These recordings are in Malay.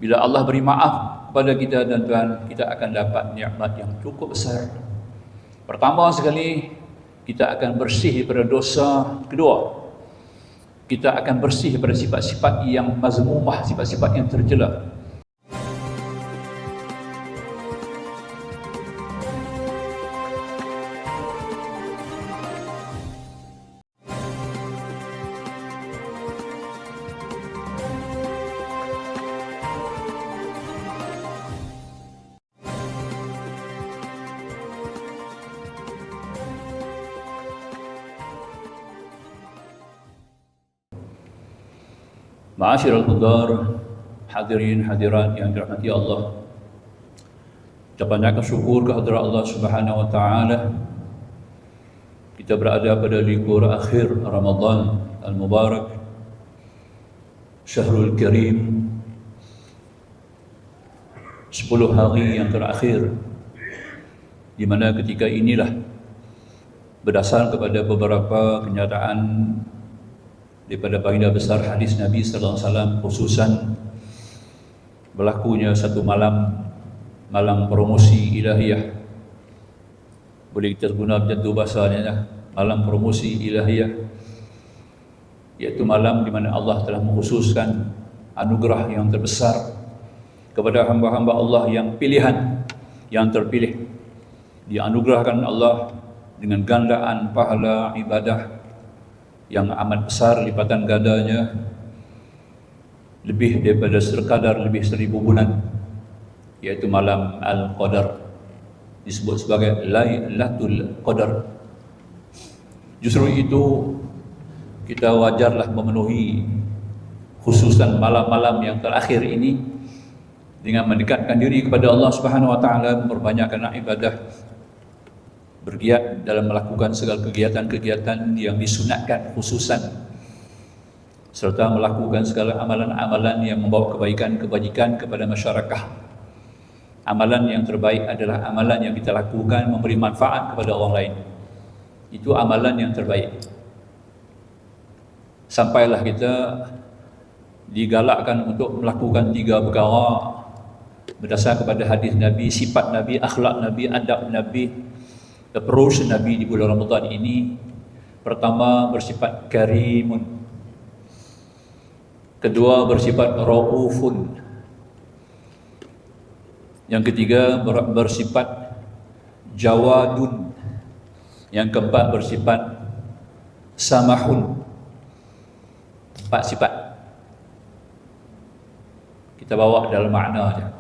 Bila Allah beri maaf kepada kita dan Tuhan, kita akan dapat nikmat yang cukup besar. Pertama sekali, kita akan bersih daripada dosa. Kedua, kita akan bersih daripada sifat-sifat yang mazmumah, sifat-sifat yang tercela. Ma'asyiral qadar, hadirin hadirat yang dirahmati Allah. Kita panjatkan syukur kehadirat Allah Subhanahu wa taala. Kita berada pada likur akhir Ramadan al-Mubarak, Syahrul Karim, 10 hari yang terakhir, di mana ketika inilah berdasar kepada beberapa kenyataan daripada baginda besar hadis Nabi sallallahu alaihi wasallam, khususan berlakunya satu malam promosi ilahiyah. Boleh kita guna macam tu bahasanya, malam promosi ilahiyah, iaitu malam di mana Allah telah mengkhususkan anugerah yang terbesar kepada hamba-hamba Allah yang pilihan, yang terpilih. Dianugerahkan Allah dengan gandaan pahala ibadah yang amat besar, lipatan gandanya lebih daripada sekadar lebih 1000 bulan, iaitu malam Al-Qadar, disebut sebagai Lailatul Qadar. Justru itu kita wajarlah memenuhi khususan malam-malam yang terakhir ini dengan mendekatkan diri kepada Allah Subhanahu wa taala, memperbanyakkan ibadah, bergiat dalam melakukan segala kegiatan-kegiatan yang disunatkan khususan, serta melakukan segala amalan-amalan yang membawa kebaikan-kebajikan kepada masyarakat. Amalan yang terbaik adalah amalan yang kita lakukan memberi manfaat kepada orang lain. Itu amalan yang terbaik. Sampailah kita digalakkan untuk melakukan 3 perkara berdasar kepada hadis Nabi, sifat Nabi, akhlak Nabi, adab Nabi, approach Nabi di bulan Ramadan ini. Pertama, bersifat karimun. Kedua, bersifat raufun. Yang ketiga, bersifat jawadun. Yang keempat, bersifat samahun. 4 sifat kita bawa dalam makna saja.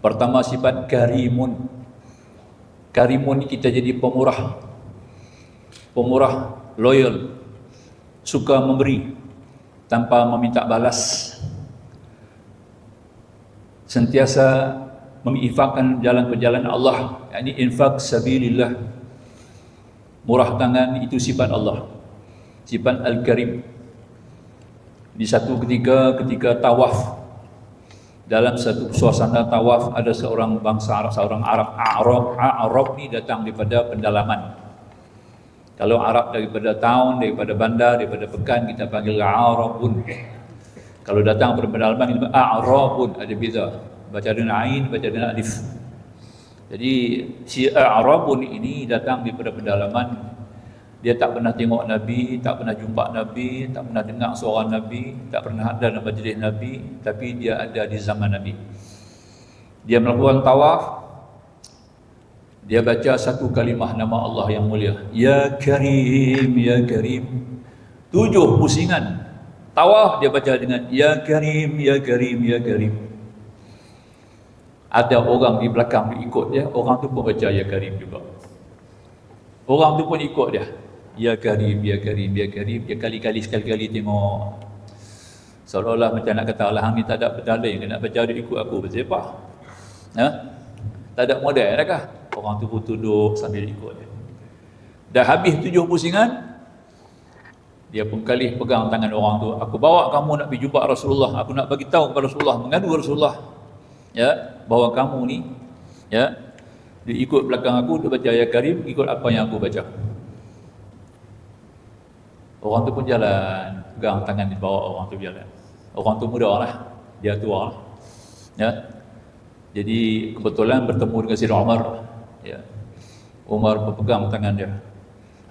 Pertama, sifat karimun. Karimun ni kita jadi pemurah, loyal, suka memberi tanpa meminta balas, sentiasa menginfakkan jalan Allah, yakni infak sabilillah, murah tangan. Itu sifat Allah, sifat Al-Karim. Di satu ketika tawaf, dalam satu suasana tawaf, ada seorang bangsa Arab, seorang Arab ni datang daripada pendalaman. Kalau Arab daripada town, daripada bandar, daripada pekan, kita panggil Arabun. Kalau datang daripada pendalaman, kita panggil Arabun. Ada beza, baca dengan ain, baca dengan alif. Jadi si Arabun ini datang daripada pendalaman. Dia tak pernah tengok Nabi, tak pernah jumpa Nabi, tak pernah dengar suara Nabi, tak pernah ada dalam majlis Nabi, tapi dia ada di zaman Nabi. Dia melakukan tawaf, dia baca satu kalimah nama Allah yang mulia, Ya Karim, Ya Karim. 7 pusingan tawaf dia baca dengan Ya Karim, Ya Karim, Ya Karim. Ada orang di belakang dia ikut dia, orang tu pun baca Ya Karim juga. Orang tu pun ikut dia, Ya Karim, Ya Karim, Ya Karim. Dia sekali-kali tengok, seolah-olah macam nak kata, Allah ni tak ada pedalai, nak baca dia ikut aku bersepah. Tak ada modal kah? Orang tu pun tunduk sambil ikut dia. Dah habis 7 pusingan, dia pun kali pegang tangan orang tu, aku bawa kamu nak pergi jumpa Rasulullah, aku nak bagi tahu kepada Rasulullah, mengadu Rasulullah, ya, bahawa kamu ni, ya, dia ikut belakang aku, dia baca Ya Karim, ikut apa yang aku baca. Orang tu pun jalan, pegang tangan di bawah orang tu jalan. Orang tu muda lah, dia tua lah. Ya. Jadi kebetulan bertemu dengan Sayyidina Umar. Ya. Umar berpegang tangan dia.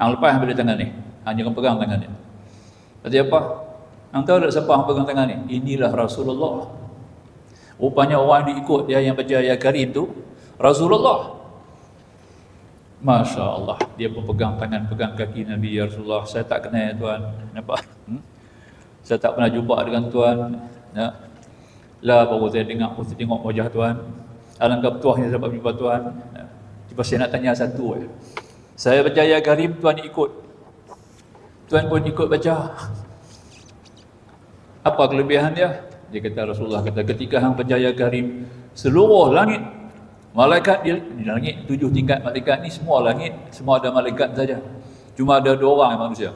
Hang lepas ambil tangan ni. Hang jangan pegang tangan dia. Kata apa? Hang tahu tak siapa hang pegang tangan ni? Inilah Rasulullah. Rupanya orang yang ikut dia yang baca ayat Karim tu Rasulullah. Masya Allah, dia pun pegang tangan, pegang kaki Nabi. Ya Rasulullah, saya tak kenal Tuan. Nampak? Saya tak pernah jumpa dengan Tuan. Ya. Lah baru saya tengok wajah Tuan. Alangkah bertuahnya saya dapat jumpa Tuan. Ya. Cuma saya nak tanya satu. Saya baca ayat Karim, Tuan ikut. Tuan pun ikut baca. Apa kelebihan dia? Dia kata, Rasulullah kata, ketika hang baca ayat Karim, seluruh langit, malaikat di langit, 7 tingkat malaikat ni semua langit, semua ada malaikat saja. Cuma ada 2 orang yang manusia.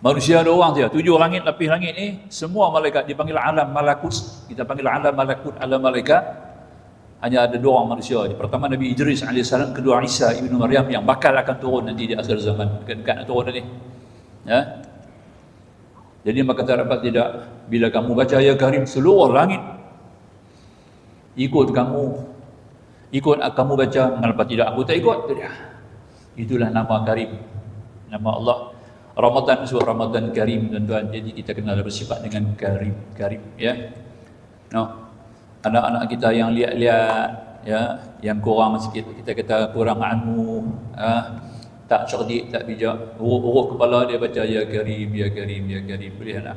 Manusia 2 orang saja. 7 langit, lapis langit ni semua malaikat dipanggil alam malakut. Kita panggil alam malakut, alam malaikat. Hanya ada 2 orang manusia. Pertama Nabi Idris AS, kedua Isa ibnu Maryam yang bakal akan turun nanti di akhir zaman. Dekat nak turun nanti. Ya. Jadi maka terdapat tidak, bila kamu baca ayat Karim, seluruh langit ikut kamu baca. Mengapa tidak aku tak ikut? Tidak. Itulah nama Karim, nama Allah. Ramadan, surah Ramadan Karim, tuan-tuan. Jadi kita kena bersifat dengan Karim, ya. No. Anak-anak kita yang lihat-lihat, ya, yang kurang sikit, kita kata kurang ilmu, tak cerdik, tak bijak, urut kepala dia baca ya Karim, ya Karim, ya Karim. Boleh tak?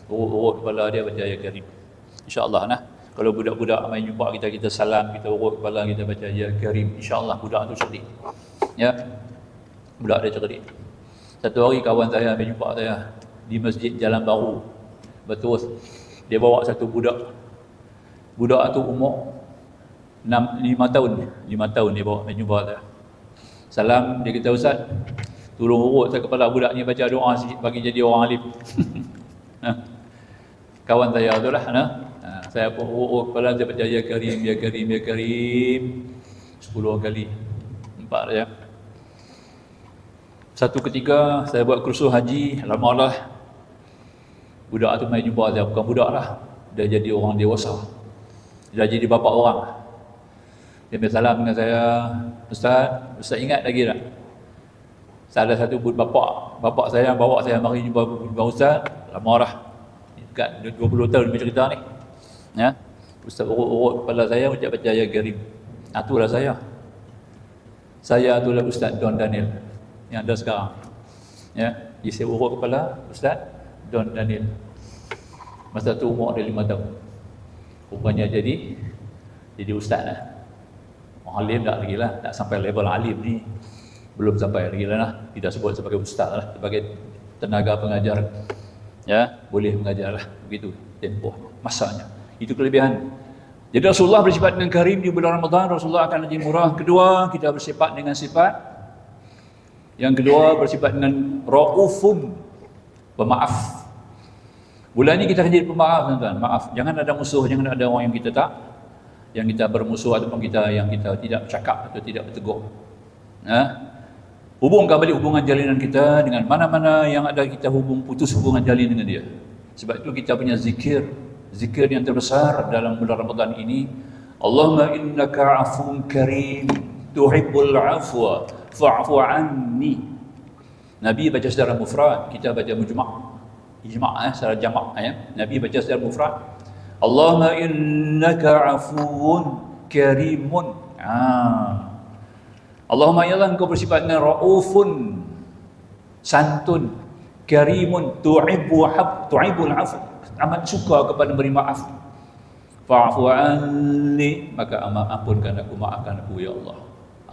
Urut kepala dia baca ya Karim. InsyaAllah nah. Kalau budak-budak main jumpa kita salam, kita urut kepala, kita baca ya Karim. InsyaAllah budak tu cerdik. Ya. Budak dia cerdik. Satu hari kawan saya main jumpa saya di Masjid Jalan Baru. Betul. Dia bawa satu budak. Budak tu umur 5 tahun. 5 tahun dia bawa main jumpa saya. Salam, dia kata, Ustaz, tolong urut saya kepala budak ni baca doa sikit bagi jadi orang alim. Kawan saya tu lah. Saya pun urut kepala, saya baca ya Karim, ya Karim, ya Karim 10 kali. Nampak ya. Satu ketika saya buat kursus haji, lama-lama budak tu main jumpa saya. Bukan budak lah, dia jadi orang dewasa. Dia jadi bapa orang. Dia bersalam dengan saya, Ustaz ingat lagi tak? Ada satu bapa saya yang bawa saya mari jumpa Ustaz, lama dah. Dekat 20 tahun dia cerita ni. Ya. Ustaz urut kepala saya baca ayat Karim. Itulah saya. Saya itulah Ustaz Don Daniel yang ada sekarang. Ya, dia saya urut kepala Ustaz Don Daniel. Masa tu umur dia 5 tahun. Rupanya jadi ustaz lah. Alim tak lagi lah, tak sampai level alim ni, belum sampai lagi lah. Kita sebut sebagai ustaz lah, sebagai tenaga pengajar, ya, boleh mengajar lah, begitu tempoh masanya. Itu kelebihan. Jadi Rasulullah bersifat dengan Karim di bulan Ramadan. Rasulullah akan lebih murah. Kedua, kita bersifat dengan sifat yang kedua, bersifat dengan Raufun, pemaaf. Bulan ni kita akan jadi pemaaf, tuan-tuan. Maaf, jangan ada musuh, jangan ada orang yang kita bermusuh ataupun yang kita tidak bercakap atau tidak bertegur. Hubungkan balik hubungan jalinan kita dengan mana-mana yang ada, kita putus hubungan jalin dengan dia. Sebab itu kita punya zikir yang terbesar dalam bulan Ramadan ini, Allahumma innaka afun karim tuhibbul afwa fa'fu anni. Nabi baca secara mufrad, kita baca ijma' secara jamak ya. Nabi baca secara mufrad, Allahumma innaka afuun karimun. Allahumma ya Allah, engkau bersifat dengan raufun, santun, karimun, tu'ibul afu, amat suka kepada memberi maaf. Fa'fu anni, maka ampunkan aku, maafkan aku ya Allah.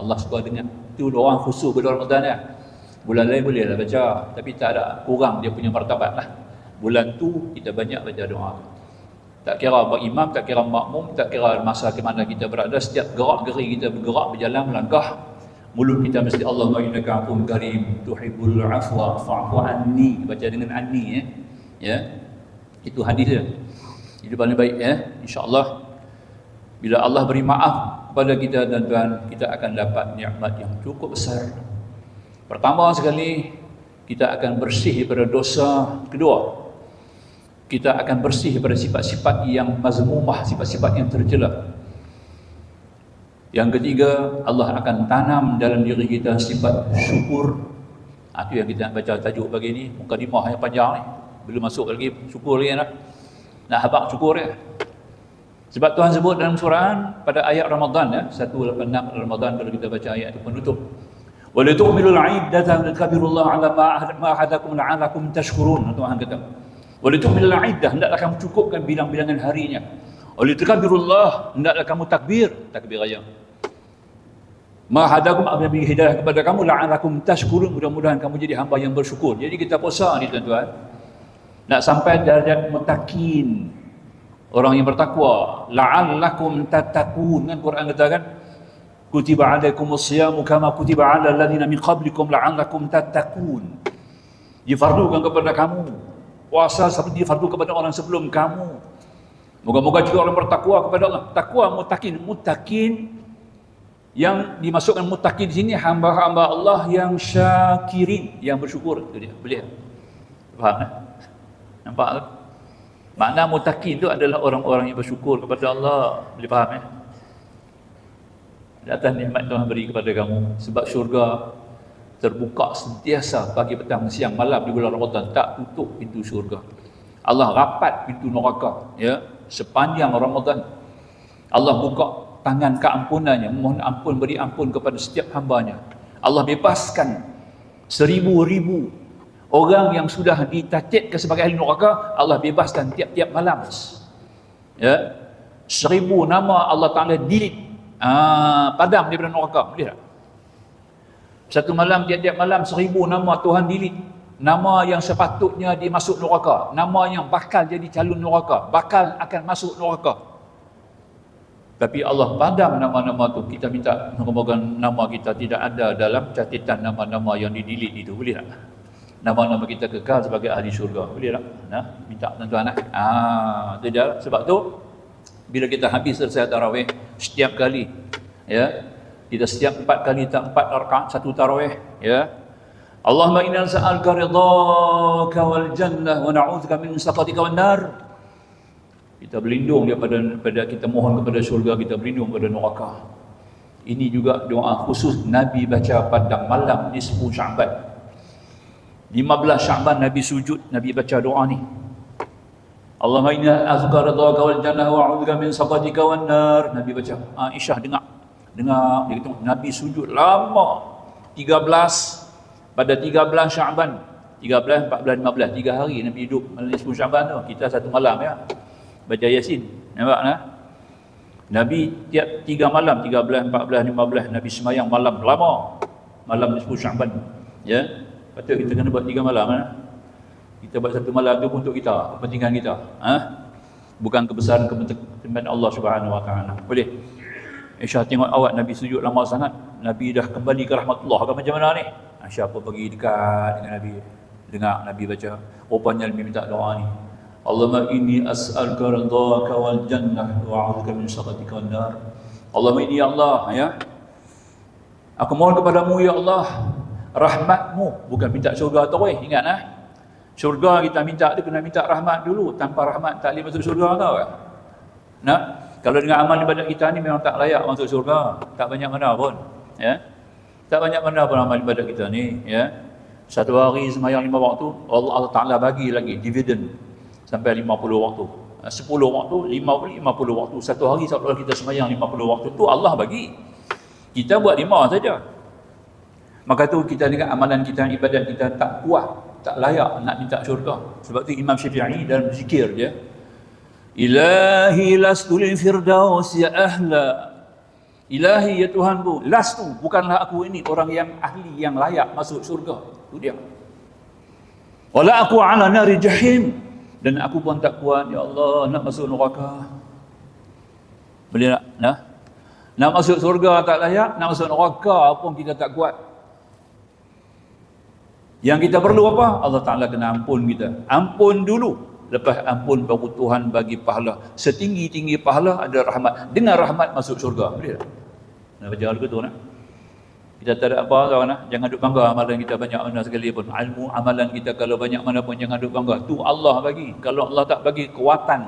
Allah suka dengan itu. Orang khusus bulan Ramadan ya. Bulan lain boleh lah baca, tapi tak ada kurang dia punya martabat lah. Bulan tu kita banyak baca doa. Tak kira imam, tak kira makmum, tak kira masa ke mana kita berada, setiap gerak-geri kita bergerak, berjalan, melangkah, mulut kita mesti Allahumma innaka afuwwun karim tuhibbul afwa fa'fu anni. Baca dengan anni ya. Itu hadis dia. Itu paling baik ya. Insya-Allah bila Allah beri maaf kepada kita dan Tuhan, kita akan dapat nikmat yang cukup besar. Pertama sekali, kita akan bersih daripada dosa. Kedua, kita akan bersih daripada sifat-sifat yang mazmumah, sifat-sifat yang tercela. Yang ketiga, Allah akan tanam dalam diri kita sifat syukur. Itu yang kita nak baca tajuk pagi ni, mukadimah yang panjang ni. Belum masuk lagi syukur lagi nak habaq syukur ya. Sebab Tuhan sebut dalam surah pada ayat Ramadan ya, 186 Ramadan kalau kita baca ayat itu penutup. Wa la tu'milul 'iddata wa takbirullah 'ala ma hadakum la'alakum tashkurun. Tuhan kata, wa la tu'milul 'iddah, hendaklah kamu cukupkan bilang-bilangan harinya. Wa la takbirullah, hendaklah kamu takbir raya. Ma hadakum, apabila hidayah kepada kamu, la'alakum tashkurun, mudah-mudahan kamu jadi hamba yang bersyukur. Jadi kita puasa ni tuan-tuan, nak sampai darjat muttaqin, orang yang bertakwa. La'allakum tattaqun, kan Quran katakan kutiba 'alaikumus siyamu kama kutiba 'alal ladzina min qablikum la'allakum tattaqun. Difardukan kepada kamu puasa seperti difardu kepada orang sebelum kamu. Moga-moga juga orang bertakwa kepada Allah. Takwa muttaqin yang dimasukkan muttaqin di sini hamba-hamba Allah yang syakirin, yang bersyukur. Itu dia. Boleh? Faham tak? Nampak tak? Makna muttaqin itu adalah orang-orang yang bersyukur kepada Allah. Boleh faham ya? Atas nikmat Tuhan beri kepada kamu. Sebab syurga terbuka sentiasa pagi, petang, siang, malam di bulan Ramadan. Tak tutup pintu syurga. Allah rapat pintu neraka ya, sepanjang Ramadan. Allah buka tangan keampunannya, mohon ampun, beri ampun kepada setiap hambanya. Allah bebaskan 1000 orang yang sudah ditatitkan sebagai ahli neraka. Allah bebaskan tiap-tiap malam ya, 1000 nama Allah Ta'ala delete, padam daripada neraka. Boleh tak? Satu malam, tiap-tiap malam 1000 nama Tuhan delete. Nama yang sepatutnya dimasuk neraka, nama yang bakal jadi calon neraka, bakal akan masuk neraka. Tapi Allah padam nama-nama tu. Kita minta moga-moga nama kita tidak ada dalam catatan nama-nama yang di-delete itu. Boleh tak? Nama-nama kita kekal sebagai ahli syurga. Boleh tak? Nah, minta tuan-tuan. Itu dia. Sebab tu bila kita habis selesai tarawih, setiap kali ya, kita setiap 4 kali 4 rakaat 1 tarawih ya. Allahumma inna nas'aluka ridhaka wal jannah wa na'udzubika min sakhatika wan nar. Kita berlindung daripada kita mohon kepada syurga, kita berlindung kepada neraka. Ini juga doa khusus Nabi baca pada malam nisfu Sya'ban. 15 Sya'ban Nabi sujud, Nabi baca doa ni. Allahumma inna nas'aluka ridhaka wal jannah wa a'udzubika min sakhatika wan nar. Nabi baca. Aisyah dengar. Dia kata Nabi sujud lama. 13 pada 13 Sya'ban. 13, 14, 15, 3 hari Nabi hidup malam nisfu Sya'ban tu. Kita 1 malam ya, baca Yasin. Nampak tak? Nabi tiap 3 malam, 13, 14, 15 Nabi semayang malam lama. Malam nisfu Sya'ban. Ya. Patut kita kena buat 3 malam Kita buat 1 malam tu untuk kita, kepentingan kita. Bukan kebesaran kepentingan Allah Subhanahu Wa Taala. Boleh. Aisyah tengok awak Nabi sujud lama sangat. Nabi dah kembali ke rahmatullah ke macam mana ni? Aisyah pun pergi dekat dengan Nabi. Dengar Nabi baca. Rupanya Nabi minta doa ni. Allahumma inni as'aluka ridhaka wal jannah wa a'udzubika min sakhatika wan nar. Allahumma inni ya Allah ya, aku mohon kepadamu ya Allah rahmatmu, bukan minta syurga tu ingat syurga kita minta tu kena minta rahmat dulu. Tanpa rahmat tak boleh masuk syurga tau kan. Kalau dengan amal ibadat kita ni memang tak layak masuk syurga. Tak banyak mana pun ya. Tak banyak mana pun amal ibadat kita ni ya. Satu hari sembahyang 5 waktu, Allah Ta'ala bagi lagi dividen sampai 50 waktu. 10 waktu, 50 waktu. Satu hari seolah kita sembahyang 50 waktu tu Allah bagi. Kita buat 5 saja. Maka tu kita dengan amalan kita, ibadat kita tak kuat, tak layak nak minta syurga. Sebab tu Imam Syafi'i dalam zikir dia, Ilahi lastu lil firdaus ya ahla. Ilahi ya Tuhanku, lastu, bukanlah aku ini orang yang ahli, yang layak masuk syurga. Itu dia. Wala aku ala nari jahim, dan aku pun tak kuat ya Allah nak masuk neraka. Boleh tak? Nak masuk surga tak layak, nak masuk neraka pun kita tak kuat. Yang kita perlu apa? Allah Ta'ala kena ampun kita. Ampun dulu. Lepas ampun baru Tuhan bagi pahala. Setinggi-tinggi pahala ada rahmat. Dengan rahmat masuk syurga. Boleh tak? Nak baca lagu tu nak? Kita tak ada apa tuan, jangan duk bangga amalan kita banyak mana sekali pun. Ilmu amalan kita kalau banyak mana pun jangan duk bangga. Tu Allah bagi. Kalau Allah tak bagi kekuatan,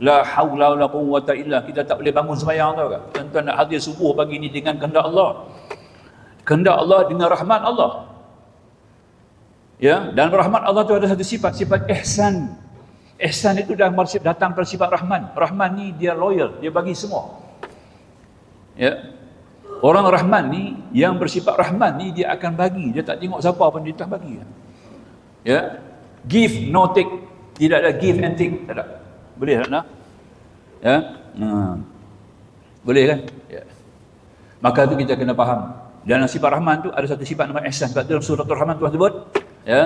la haula wala quwwata illa, kita tak boleh bangun sembahyang tau kan. Tuan-tuan nak hadir subuh pagi ni dengan kehendak Allah. Kehendak Allah dengan rahmat Allah. Ya, dan rahmat Allah tu ada satu sifat ihsan. Ihsan itu dah datang dari sifat Rahman. Rahman ni dia loyal, dia bagi semua. Ya. Orang Rahman ni, yang bersifat Rahman ni, dia akan bagi. Dia tak tengok siapa pun, dia tak bagi. Ya. Give, no take. Tidak ada give and take. Tak ada. Boleh tak nak? Ya. Boleh kan? Ya. Maka tu kita kena faham. Dan sifat Rahman tu ada satu sifat nama ihsan. Sebab dalam surah Ar-Rahman Tuhan sebut, ya.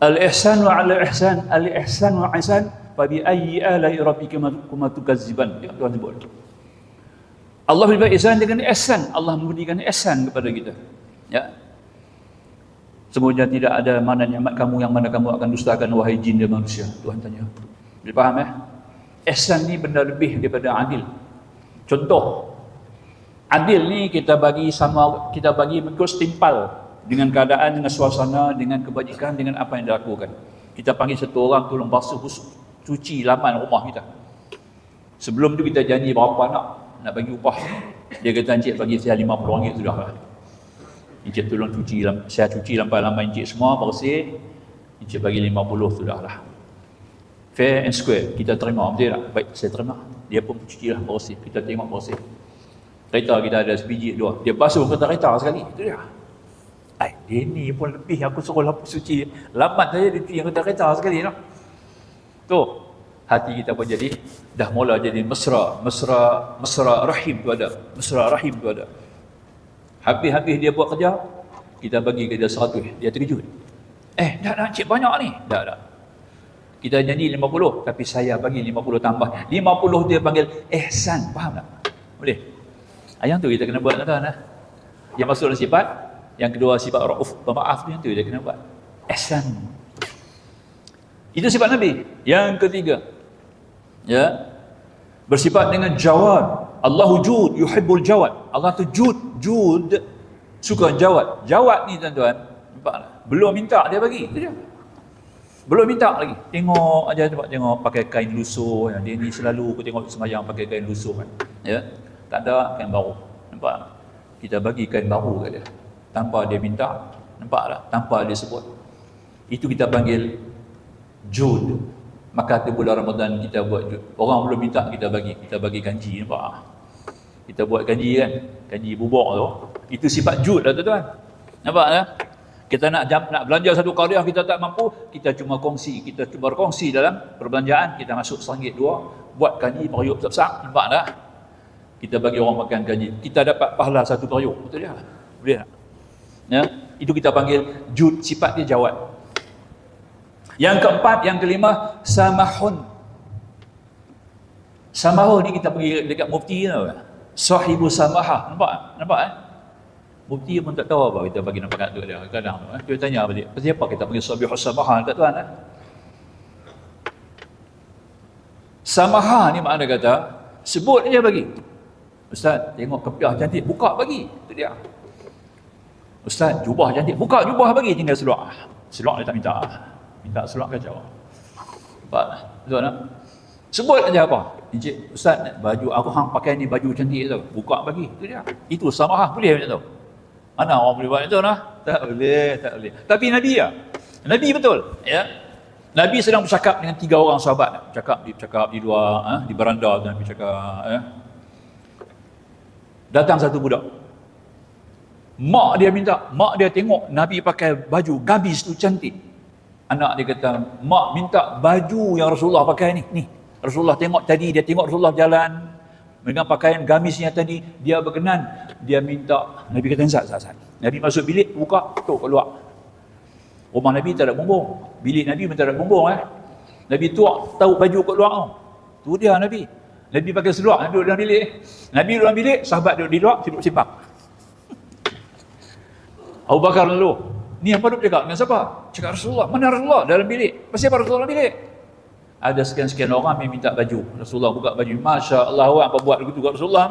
Al-ihsanu ala ihsan, al-ihsanu ihsan, fa bi ayyi ala'i rabbikuma tukazziban. Ya, Tuhan sebut. Allah beri ihsan dengan ihsan. Allah memberikan ihsan kepada kita. Ya. Semuanya tidak ada mana nikmat kamu yang mana kamu akan dustakan, wahai jin dan manusia. Tuhan tanya. Boleh faham ya? Ihsan ni benda lebih daripada adil. Contoh, adil ni kita bagi mengikut setimpal dengan keadaan, dengan suasana, dengan kebajikan, dengan apa yang dilakukan. Kita panggil satu orang tolong basuh cuci laman rumah kita. Sebelum tu kita janji berapa nak bagi upah. Dia kata, encik bagi saya RM50 sudah lah. Encik tolong cuci, saya cuci lampai-lampai encik semua bersih. Encik bagi 50 sudah lah. Fair and square, kita terima, betul tak? Baik, saya terima. Dia pun cuci lah bersih, kita tengok bersih. Kereta kita ada sebiji dua, dia basuh kereta sekali, itu dia. Dia ni pun lebih, aku suruh suci lambat saja dia cuci kereta sekali lah. Tu hati kita pun jadi dah mula jadi mesra rahim tu ada. Mesra rahim tu ada. Habis dia buat kerja, kita bagi ke dia 100, dia terkejut. Dah cik banyak ni. Dah. Kita janji 50, tapi saya bagi 50 tambah. 50 dia panggil ihsan, faham tak? Boleh? Yang tu kita kena buat tuan-tuan. Yang masuk dalam sifat, yang kedua sifat rauf, pemaaf tu, yang tu dia kena buat. Ihsan. Itu sifat Nabi. Yang ketiga, ya, bersifat dengan jawad. Allahu jud, yuhibbul jawad. Allah tu jud suka jawad. Jawad ni tuan-tuan, nampak tak? Belum minta dia bagi, itu dia. Belum minta lagi. Tengok aja, tengok pakai kain lusuh. Dia ni selalu aku tengok sembahyang pakai kain lusuh kan. Ya. Tak ada kain baru. Nampak tak? Kita bagi kain baru kat dia. Tanpa dia minta. Nampak tak? Tanpa dia sebut. Itu kita panggil jud. Maka tu bulan Ramadan kita buat jud. Orang belum minta kita bagi kanji, nampak tak? Kita buat kanji kan, kanji bubuk tu. Itu sifat jud lah tuan-tuan. Nampak tak? Kita nak belanja satu qaryah, kita tak mampu, kita cuma berkongsi dalam perbelanjaan, kita masuk RM1 2, buat kanji periuk besar, nampak tak? Kita bagi orang makan kanji, kita dapat pahala satu periuk, betul dia? Boleh tak? Ya, itu kita panggil jud, sifat dia jawad. Yang keempat, yang kelima, samahun. Samahun ni kita pergi dekat mufti tau. Sahibu samahah, nampak Mufti pun tak tahu apa kita bagi nampak tu dia. Kadang dia tanya balik, pasal apa kita panggil sabihus samahah kat tuan Samahah ni makna kata sebut dia bagi. Ustaz, tengok kepiah cantik, buka bagi. Itu dia. Ustaz, jubah cantik, buka jubah bagi, tinggal seluar. Seluar dia tak minta. Minta seluar kacau. Nampak tuan sebut aja apa. Encik, Ustaz, baju aku hang pakai ni baju cantik tu, buka bagi. Itu dia. Itu samahah, boleh macam tu. Mana orang boleh buat itu Tak boleh. Tapi Nabi ya. Nabi betul, ya. Nabi sedang bercakap dengan 3 orang sahabat. Bercakap di luar, di beranda Nabi cakap, ya. Datang satu budak. Mak dia tengok Nabi pakai baju gamis tu cantik. Anak dia kata, "Mak minta baju yang Rasulullah pakai ni. Rasulullah tengok tadi, dia tengok Rasulullah jalan dengan pakaian gamisnya tadi, dia berkenan, dia minta." Nabi kata, "Zat. Nabi masuk bilik, buka, tok keluar. Rumah Nabi tak ada bumbung. Bilik Nabi pun tak ada bumbung. Nabi tuak, tahu baju kat luar. Tu dia Nabi. Nabi pakai seluar, Nabi duduk dalam bilik. Nabi duduk dalam bilik, sahabat duduk di luar, duduk simpang. Abu Bakar lalu, ni apa duduk cakap dengan siapa? Cakap Rasulullah. Mana Rasulullah? Dalam bilik. Pasal apa Rasulullah dalam bilik? Ada sekian-sekian orang yang minta baju. Rasulullah buka baju. Masya Allah, apa buat begitu kat Rasulullah?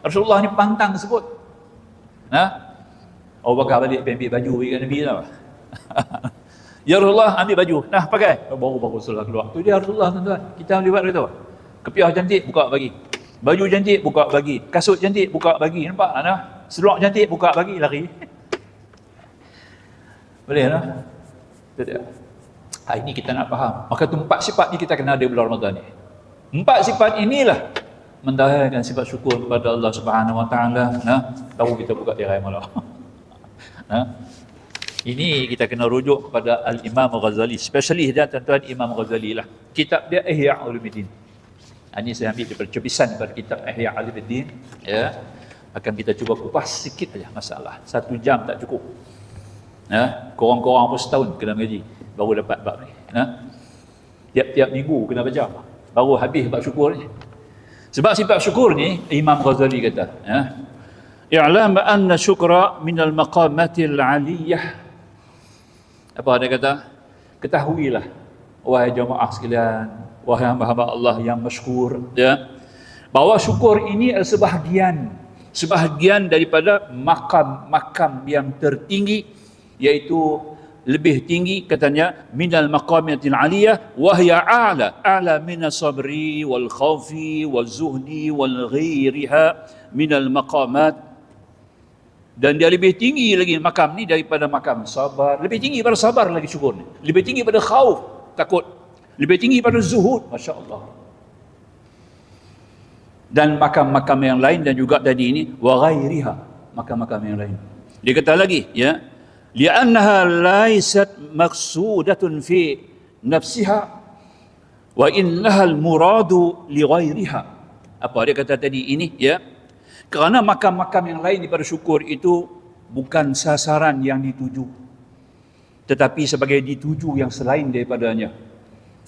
Rasulullah ni pantang sebut. Abu Bakar balik ambil baju bagi Nabi tau. Ya Rasulullah, ambil baju. Nah, pakai. Baru Rasulullah keluar. Tu dia Rasulullah, tuan-tuan. Kita lihat dia tu. Kepiah cantik, buka bagi. Baju cantik, buka bagi. Kasut cantik, buka bagi. Nampak? Seluar cantik, buka bagi, lari. Boleh lah. Itu dia. Ini kita nak faham. Maka tu 4 sifat ni kita kena ada bulan Ramadan ni. 4 sifat inilah mendahirkan sifat syukur kepada Allah Subhanahu Wa Taala. Tahu kita buka tirai malam. Ini kita kena rujuk kepada Al-Imam Ghazali. Spesialis dia tuan-tuan Imam Ghazali lah. Kitab dia Ihya Ulumuddin. Ini saya ambil daripada cepisan daripada kitab Ihya Ulumuddin. Ya. Akan kita cuba kupas sikit aja masalah. 1 jam tak cukup. Korang-korang pun setahun kena mengaji baru dapat bab ni. Tiap-tiap minggu kena baca. Baru habis bab syukur ni. Sebab sifat syukur ni Imam Ghazali kata, i'lam anna syukra minal maqamatil aliyah. Apa dia kata? Ketahuilah wahai jemaah sekalian, wahai hamba-hamba Allah yang masykur, bahawa syukur ini adalah sebahagian daripada makam-makam yang tertinggi, iaitu lebih tinggi katanya minal maqamatil aliyah wa hiya a'la min as-sabri wal khawfi wal zuhdi wal ghairiha minal maqamat. Dan dia lebih tinggi lagi makam ni daripada makam sabar. Lebih tinggi pada sabar lagi syukur ni. Lebih tinggi pada khauf, takut. Lebih tinggi pada zuhud, masya-Allah. Dan makam-makam yang lain dan juga tadi ini wa ghairiha, makam-makam yang lain. Dia kata lagi, li'annaha laysat maqsudatun fi nafsiha wa innaha al-muradu li ghairiha. Apa dia kata tadi ini, kerana makam-makam yang lain daripada syukur itu bukan sasaran yang dituju, tetapi sebagai dituju yang selain daripadanya.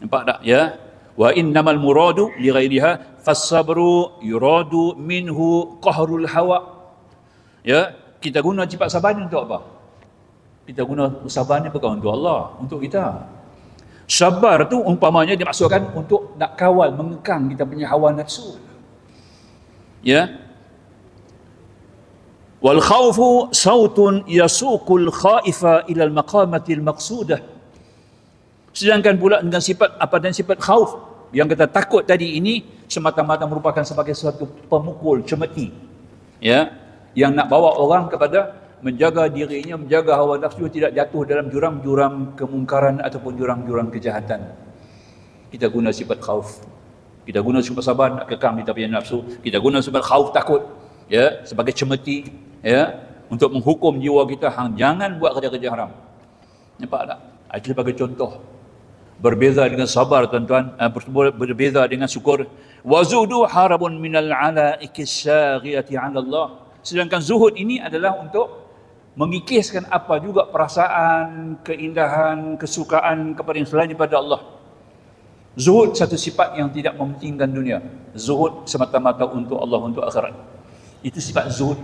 Nampak tak? Wa innamal muradu li ghairiha fas-sabru yuradu minhu qahrul hawa. Kita guna sifat sabar ni untuk apa? Kita guna sabar ni bukan untuk Allah, untuk kita. Sabar tu umpamanya dimaksudkan untuk nak kawal, mengekang kita punya hawa nafsu. Wal khawfu sautun yasuqul khaifa ila al maqamatil maqsudah. Sedangkan pula dengan sifat khauf yang kita takut tadi ini semata-mata merupakan sebagai suatu pemukul, cemeti, yang nak bawa orang kepada menjaga dirinya, menjaga hawa nafsu tidak jatuh dalam jurang-jurang kemungkaran ataupun jurang-jurang kejahatan. Kita guna sifat khauf, kita guna sifat sabar nak kekang kita punya nafsu, kita guna sifat khauf, takut, sebagai cemeti, untuk menghukum jiwa kita, jangan buat kerja-kerja haram. Nampak tak? Itu sebagai contoh. Berbeza dengan sabar tuan-tuan, berbeza dengan syukur. Wazudu harabun minal alaikis syaghiati 'ala Allah. Sedangkan zuhud ini adalah untuk mengikiskan apa juga perasaan, keindahan, kesukaan kepada yang selain daripada Allah. Zuhud satu sifat yang tidak mementingkan dunia. Zuhud semata-mata untuk Allah, untuk akhirat. Itu sifat zuhud.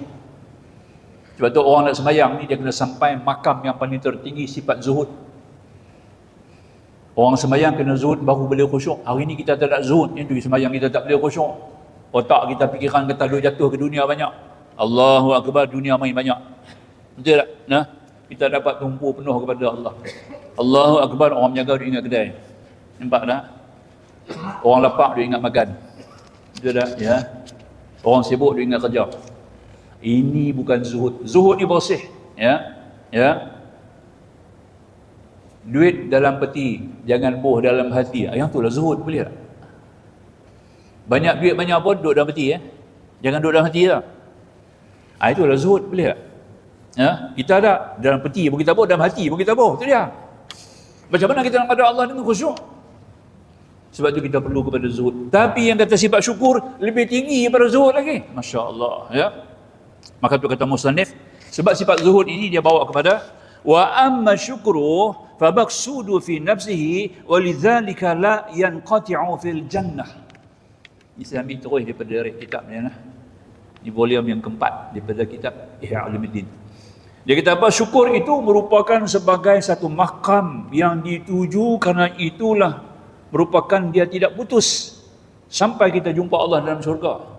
Sebab tu orang nak sembahyang ni dia kena sampai makam yang paling tertinggi sifat zuhud. Orang sembahyang kena zuhud baru boleh khusyuk. Hari ni kita tak ada zuhud, itu sembahyang kita tak boleh khusyuk. Otak kita fikiran kita lalu jatuh ke dunia banyak. Allahu akbar, dunia main banyak. Betul tak? Kita dapat tumpu penuh kepada Allah. Allahu akbar, orang menjaga dia ingat kedai. Nampak tak? Orang lapar dia ingat makan. Betul tak? Orang sibuk dia ingat kerja. Ini bukan zuhud. Zuhud ni bersih. Duit dalam peti, jangan boh dalam hati. Yang tu lah zuhud, boleh tak? Banyak duit banyak pun duduk dalam peti. Jangan duduk dalam hati lah. Itulah zuhud, boleh tak? Kita ada dalam peti pun kita boh, dalam hati pun kita boh. Itu dia. Macam mana kita nak pada Allah dengan khusyuk? Sebab tu kita perlu kepada zuhud. Tapi yang kata sifat syukur lebih tinggi daripada zuhud lagi. Masya Allah. Maka tu kata musannif, sebab sifat zuhud ini dia bawa kepada wa amma syukru fa maqsudu fi nafsihi wa lidzalika la yanqati'u fil jannah. Ini saya ambil terus daripada kitab ni di volume yang keempat daripada kitab Ihya Ulumuddin. Dia kata apa? Syukur itu merupakan sebagai satu makam yang dituju, kerana itulah merupakan dia tidak putus sampai kita jumpa Allah dalam syurga.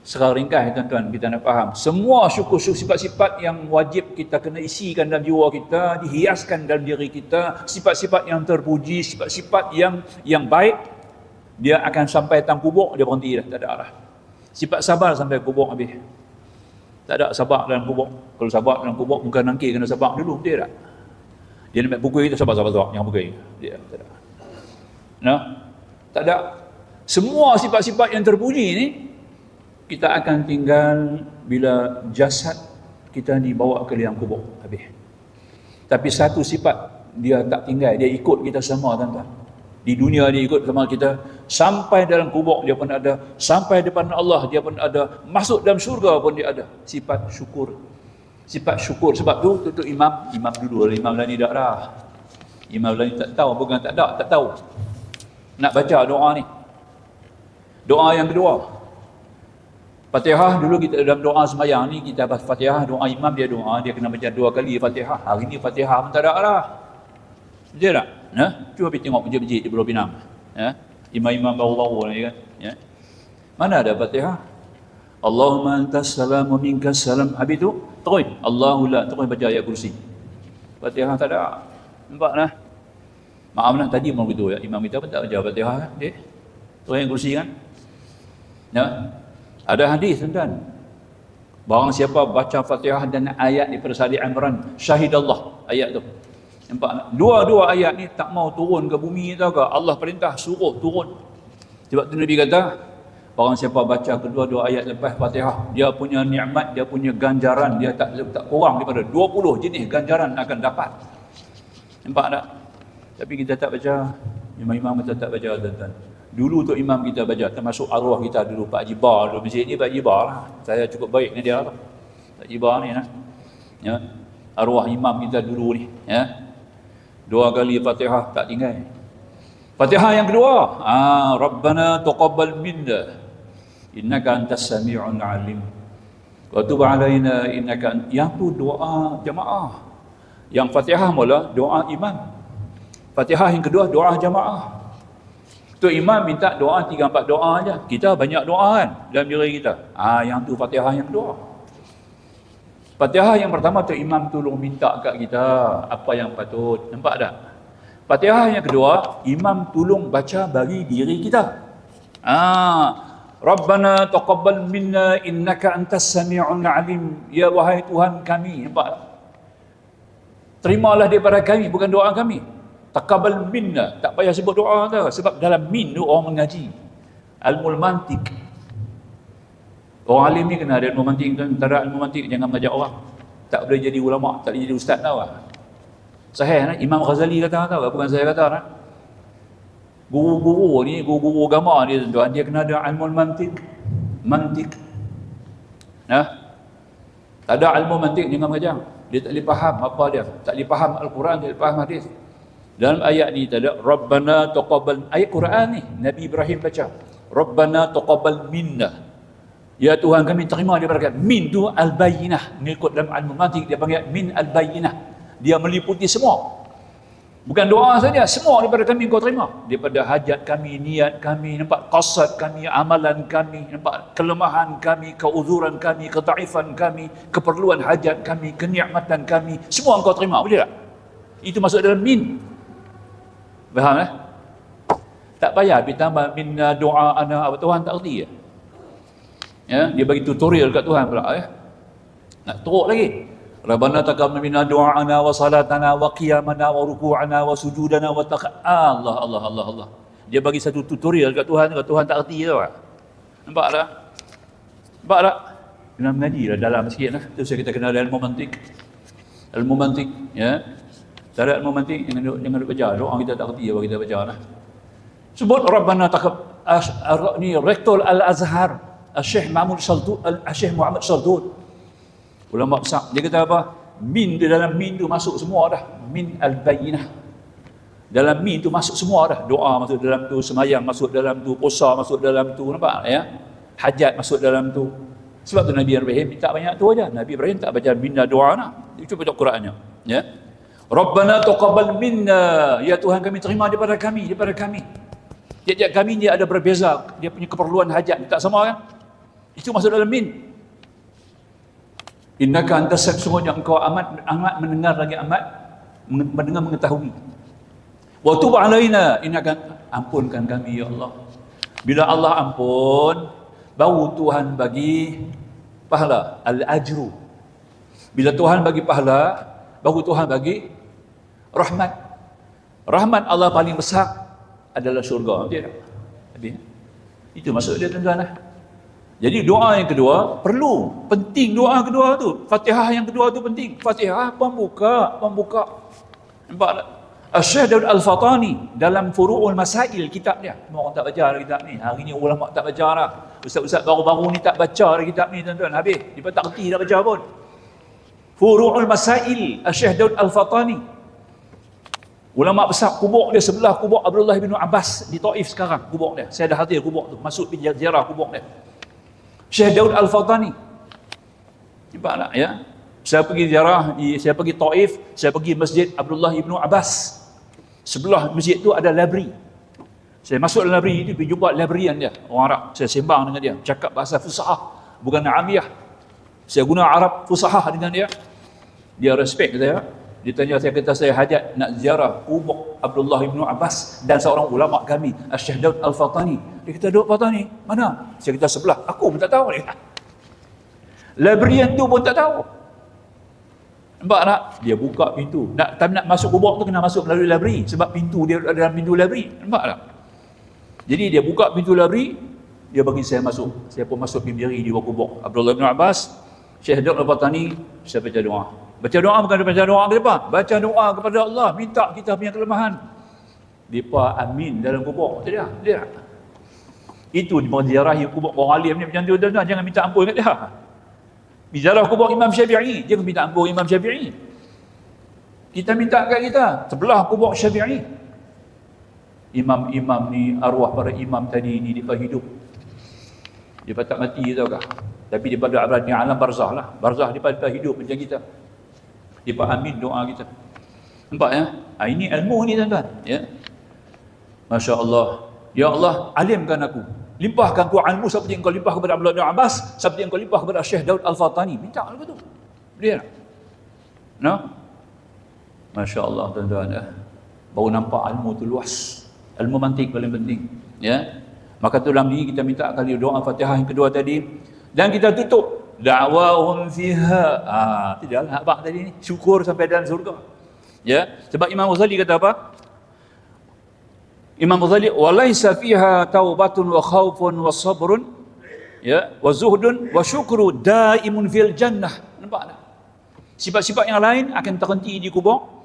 Secara ringkas tuan-tuan, kita nak faham. Semua syukur-syukur sifat-sifat yang wajib kita kena isikan dalam jiwa kita, dihiaskan dalam diri kita, sifat-sifat yang terpuji, sifat-sifat yang baik, dia akan sampai tang kubur, dia berhenti dah, tak ada arah. Sifat sabar sampai kubur habis. Tak ada sabar dalam kubur. Kalau sabar dalam kubur, bukan nangkir kena sabar dulu, dia tak. Dia nak pukul kita, sabar, jangan pukul. Dia tak ada. Nah, tak ada. Semua sifat-sifat yang terpuji ni, kita akan tinggal bila jasad kita dibawa ke liang kubur habis. Tapi satu sifat dia tak tinggal, dia ikut kita semua tuan-tuan. Di dunia dia ikut sama kita, sampai dalam kubur dia pun ada, sampai depan Allah dia pun ada, masuk dalam syurga pun dia ada. Sifat syukur. Sifat syukur. Sebab tu imam dulu, Imam Lani dah dah. Imam Lani tak tahu, bukan tak tahu. Nak baca doa ni. Doa yang kedua. Fatihah dulu kita dalam doa sembahyang ni, kita baca Fatihah, doa imam dia doa, dia kena baca 2 kali Fatihah. Hari ni Fatihah pun tak ada dah. Betul tak? Cuba pergi tengok masjid-masjid di Pulau Pinang. Imam-imam baru-baru ni kan. Mana ada Fatihah? Allahumma antas salam wa minkas salam. Habis tu, terus Allahu la, terus baca ayat kursi. Fatihah tak ada. Nampak nah? Maaf lah, tadi mau gitu ya. Imam kita pun tak baca Fatihah kan? Dia terus ayat kursi kan? Ada hadis tuan-tuan. Barang siapa baca Fatihah dan ayat daripada Ali Imran, syahidallah, ayat tu. Nampak? Dua-dua ayat ni tak mau turun ke bumi tau ke? Allah perintah suruh turun. Sebab tu Nabi kata, barang siapa baca kedua-dua ayat lepas Fatihah, dia punya nikmat, dia punya ganjaran, dia tak kurang daripada 20 jenis ganjaran akan dapat. Nampak tak? Tapi kita tak baca. Imam-imam kita tak baca tuan-tuan. Dulu tu imam kita baca, termasuk arwah kita dulu, Pak Jibar dulu, masjid ni Pak Jibar lah. Saya cukup baik ni dia lah. Pak Jibar ni lah. Ya. Arwah imam kita dulu ni. Ya. 2 kali Fatihah tak tinggal. Fatihah yang kedua, Rabbana taqabbal minna innaka antas sami'un alim. Wa tub alaina innaka yang tu doa jemaah. Yang Fatihah mula doa imam. Fatihah yang kedua doa jemaah. Tu imam minta doa 3-4 doa aja. Kita banyak doa kan dalam diri kita. Yang tu Fatihah yang kedua. Fatihah yang pertama tu imam tolong minta kat kita apa yang patut. Nampak tak? Fatihah yang kedua, imam tolong baca bagi diri kita. Rabbana taqabbal minna innaka antas sami'un alim. Ya wahai Tuhan kami. Nampak tak? Terimalah daripada kami, bukan doa kami. Taqabbal minna, tak payah sebut doa tau, sebab dalam min tu orang mengaji ilmu mantik. Orang alim ni kena ada ilmu mantik, tak ada ilmu mantik jangan mengajak orang. Tak boleh jadi ulama, tak boleh jadi ustaz tau. Sahih nah? Imam Ghazali kata tau, bukan saya kata nah. Guru-guru ni, guru-guru agama ni tuan, dia kena ada ilmu mantik. Tak ada ilmu mantik jangan mengajar. Dia tak boleh faham apa dia, tak boleh faham Al-Quran, tak boleh faham hadis. Dalam ayat ni ada Rabbana taqabbal, ayat Quran ni Nabi Ibrahim baca Rabbana taqabbal minna, ya Tuhan kami terima daripada kami. Min tu al-bayyinah, mengikut dalam al-mantiq dia panggil min al-bayyinah, dia meliputi semua, bukan doa saja, semua daripada kami kau terima, daripada hajat kami, niat kami, nampak, qasad kami, amalan kami, nampak, kelemahan kami, keuzuran kami, ketaifan kami, keperluan hajat kami, kenikmatan kami, semua engkau terima. Boleh tak? Itu masuk dalam min. Faham eh? Tak payah ditambah minna doa ana apa, Tuhan tak erti ya, dia bagi tutorial kat Tuhan pula ya. Nak teruk lagi. Rabbana taqabbal minna du'ana wa salatana wa qiyamana wa ruku'ana wa sujudana wa Allah. Dia bagi satu tutorial kat Tuhan tak erti tau. Nampak tak? Nampak tak? Kena mengaji lah dalam sikit lah. Tu kita kena ilmu mantik. Ilmu mantik ya. Cara ilmu mantik jangan duk baca. Doa kita tak erti apa kita baca lah. Sebut Rabbana taqabbal ni Rektor Al-Azhar Syekh Muhammad Saldun. Ulama besar dia kata apa? Min di dalam min tu masuk semua dah. Min al-bayyinah. Dalam min tu masuk semua dah. Doa masuk dalam tu, semayang masuk dalam tu, puasa masuk dalam tu, nampak ya? Hajat masuk dalam tu. Sebab tu Nabi Ibrahim minta banyak tu aja. Nabi Ibrahim tak baca minna doa. Dia cuba baca Qurannya, ya. Rabbana taqabbal minna, ya Tuhan kami terima daripada kami. Tiap-tiap kami dia ada berbeza, dia punya keperluan hajat tak sama kan? Itu masuk dalam min. Innaka antas sesungguhnya engkau amat mendengar lagi amat mendengar mengetahui. Wa tub alaina innaka ampunkan kami ya Allah. Bila Allah ampun, baru Tuhan bagi pahala, al-ajru. Bila Tuhan bagi pahala, baru Tuhan bagi rahmat. Rahmat Allah paling besar adalah syurga. Habis. Itu maksud dia tuan-tuan. Jadi doa yang kedua perlu, penting doa kedua tu. Fatihah yang kedua tu penting. Fatihah pembuka. Nampak tak? Syekh Daud Al-Fatani dalam Furu'ul Masail kitab dia. Semua orang tak baca kitab ni. Hari ni ulama tak baca dah. Ustaz-ustaz baru-baru ni tak baca kitab ni tuan-tuan. Habis. Dia tak kerti dah baca pun. Furu'ul Masail Syekh Daud Al-Fatani. Ulama besar, kubur dia sebelah kubur Abdullah bin Abbas di Taif sekarang. Kubur dia. Saya dah hadir kubur tu. Masuk pergi ziarah kubur dia. Syekh Daud Al-Fatani. Nampak tak ya? Saya pergi ziarah, saya pergi Taif, saya pergi Masjid Abdullah bin Abbas. Sebelah masjid tu ada library. Saya masuk dalam library itu, pergi jumpa librarian dia, orang Arab. Saya sembang dengan dia, cakap bahasa Fusahah, bukan Amiyah. Saya guna Arab Fusahah dengan dia. Dia respect saya. Dia tanya saya, kata saya hajat nak ziarah kubur Abdullah bin Abbas dan seorang ulama kami, Syekh Daud Al-Fatani. Dia kata, Daud Fatani, mana? Saya kata sebelah. Aku pun tak tahu. Librarian tu pun tak tahu. Nampak tak? Dia buka pintu. Nak masuk kubur tu kena masuk melalui library. Sebab pintu dia ada dalam pintu library. Nampak tak? Jadi dia buka pintu library, dia bagi saya masuk. Saya pun masuk pergi berdiri di bawah kubur Abdullah bin Abbas. Syekh Daud Al-Fatani, saya baca doa. Baca doa bukan baca doa ke apa? Baca doa kepada Allah, minta kita punya kelemahan. Depa amin dalam kubur. Dia. Itu di ziarahi kubur orang alim ni macam tu tuan-tuan, jangan minta ampun kat dia. Ziarah kubur Imam Syafi'i, dia minta ampun Imam Syafi'i. Kita minta kat kita, sebelah kubur Syafi'i. Imam-imam ni, arwah para imam tadi ni depa hidup. Depa tak mati tau kah? Tapi depa ada di alam barzah lah. Barzah depa hidup macam kita. Depa amin doa kita. Nampak ya? Ini ilmu ni tuan-tuan, ya. Masya-Allah. Ya Allah, alimkan aku. Limpahkan ku ilmu seperti engkau limpah kepada Abdullah bin Abbas, seperti engkau limpah kepada Syekh Daud Al-Fatani. Minta lagu tu. Boleh tak? No? Masya-Allah tuan-tuan ya. Baru nampak ilmu tu luas. Ilmu mantik paling penting, ya. Maka tu dalam ni kita minta kali doa Fatihah yang kedua tadi dan kita tutup da'wahum fiha. Tidaklah abang tadi ni syukur sampai dalam surga. Ya, sebab Imam Ghazali kata apa? Imam Ghazali walaisa fiha taubatun wa khaufun wa sabrun ya wa zuhdun wa syukru daimun fil jannah. Nampak tak? Sifat-sifat yang lain akan terhenti di kubur.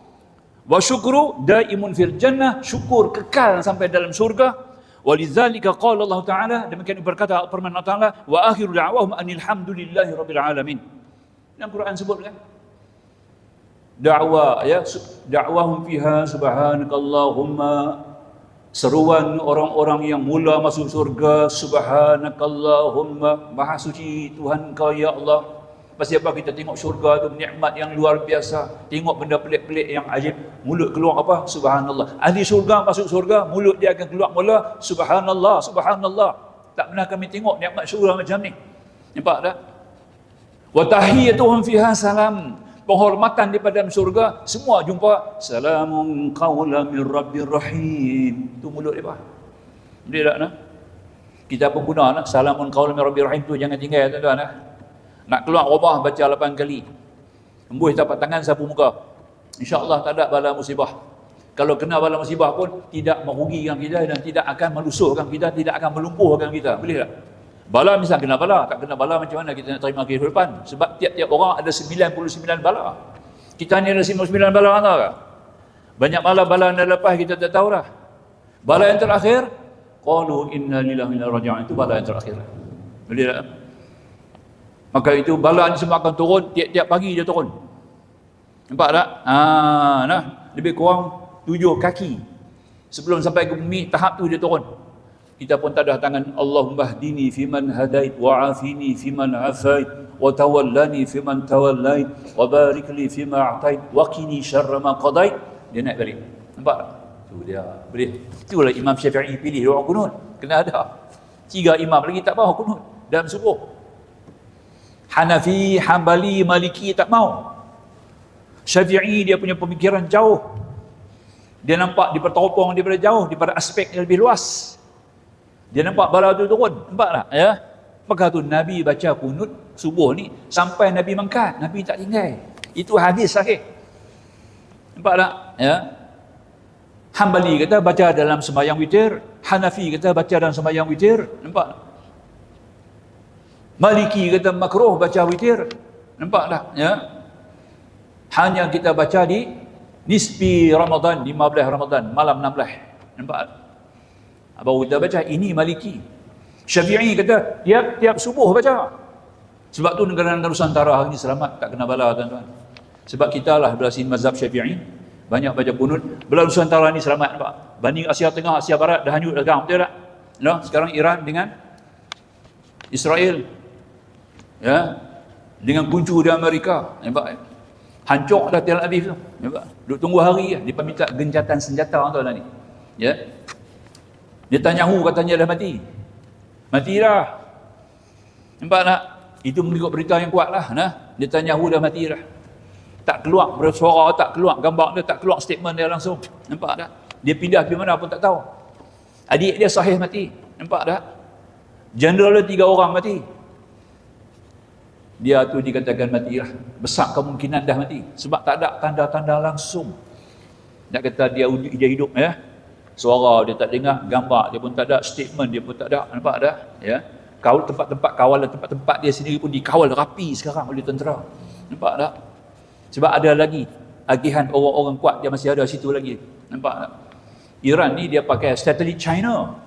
Wa syukru daimun fil jannah, syukur kekal sampai dalam surga. Walidzalika qala Allah Taala, demikian berkata firman Allah Taala, wa akhiru da'wahum anil hamdulillahi rabbil alamin. Dalam Quran sebut kan? Da'wah ya, da'wahum fiha subhanakallahumma, seruan orang-orang yang mula masuk surga, subhanakallahumma, maha suci Tuhan kau ya Allah. Pasal apa kita tengok syurga tu nikmat yang luar biasa, tengok benda pelik-pelik yang ajib, mulut keluar apa? Subhanallah. Ahli syurga masuk syurga, mulut dia akan keluar mula subhanallah, subhanallah. Tak pernah kami tengok nikmat syurga macam ni. Nampak tak? Wa tahiyyatuhum fiha salam. Penghormatan di dalam syurga semua jumpa salamun qawlan min rabbir rahim. Tu mulut dia. Dia tak nak? Kita pun guna nak salamun qawlan min rabbir rahim tu jangan tinggal tuan-tuan nah. Nak keluar rumah baca 8 kali. Hembus tapak tangan sapu muka. InsyaAllah tak ada bala musibah. Kalau kena bala musibah pun tidak merugikan kita dan tidak akan melusuhkan kita, tidak akan melumpuhkan kita. Boleh tak? Bala misal kena bala, tak kena bala macam mana kita nak terima kehidupan? Sebab tiap-tiap orang ada 99 bala. Kita ni ada 99 bala tahu tak? Banyak bala-bala yang dah lepas kita tak tahu dah. Bala yang terakhir, qalu inna lillahi wa inna ilaihi raji'un, itu bala yang terakhir. Boleh tak? Maka itu bala ni semua akan turun tiap-tiap pagi dia turun. Nampak tak? Nah, lebih kurang 7 kaki. Sebelum sampai ke bumi, tahap tu dia turun. Kita pun tadah tangan Allahumma hdini fiman hadait wa afini fiman afait wa tawallani fiman tawallait wa barik li fima a'tait wa qini syarra ma qadait. Dia naik balik. Nampak tak? Tu dia. Boleh. Itulah Imam Syafi'i pilih doa kunut. Kena ada. 3 imam lagi tak faham kunut dalam subuh. Hanafi, Hambali, Maliki tak mau. Syafi'i dia punya pemikiran jauh. Dia nampak dipertopong daripada jauh, daripada aspek yang lebih luas. Dia nampak bala tu turun, nampak tak? Ya. Maka tu Nabi baca kunut subuh ni sampai Nabi mangkat, Nabi tak tinggal. Itu hadis sahih. Nampak tak? Ya. Hambali kata baca dalam sembahyang witir, Hanafi kata baca dalam sembahyang witir, nampak tak? Maliki kata makruh baca witir, nampak tak? Ya. Hanya kita baca di nisbi Ramadan, 15 Ramadan, malam 16. Nampak tak? Baru kita baca, ini Maliki. Syafi'i kata tiap subuh baca. Sebab tu negara-negara Nusantara hari ni selamat, tak kena bala tuan-tuan. Sebab kita lah belah sini mazhab Syafi'i, banyak baca kunut. Belah Nusantara ni selamat, nampak? Banding Asia Tengah, Asia Barat dah hanyut dah sekarang, betul tak? No? Sekarang Iran dengan Israel, ya, dengan kuncu di Amerika, nampak? Hancur dah Tel Aviv tu, nampak? Duk tunggu hari, dia minta gencatan senjata tuan-tuan ni. Ya. Netanyahu katanya dah mati. Mati dah. Nampak tak? Itu mengikut berita yang kuat lah. Nah. Netanyahu dah mati dah. Tak keluar bersuara, tak keluar gambar dia, tak keluar statement dia langsung. Nampak tak? Dia pindah ke mana pun tak tahu. Adik dia Sahih mati. Nampak tak? Jeneral dia 3 orang mati. Dia tu dikatakan mati lah. Besar kemungkinan dah mati. Sebab tak ada tanda-tanda langsung. Nak kata dia hidup, ya. Suara dia tak dengar, gambar dia pun tak ada, statement dia pun tak ada, nampak tak? Ya. Tempat-tempat kawalan, tempat-tempat dia sendiri pun dikawal rapi sekarang oleh tentera. Nampak tak? Sebab ada lagi agihan orang-orang kuat dia masih ada situ lagi. Nampak tak? Iran ni dia pakai satelit China.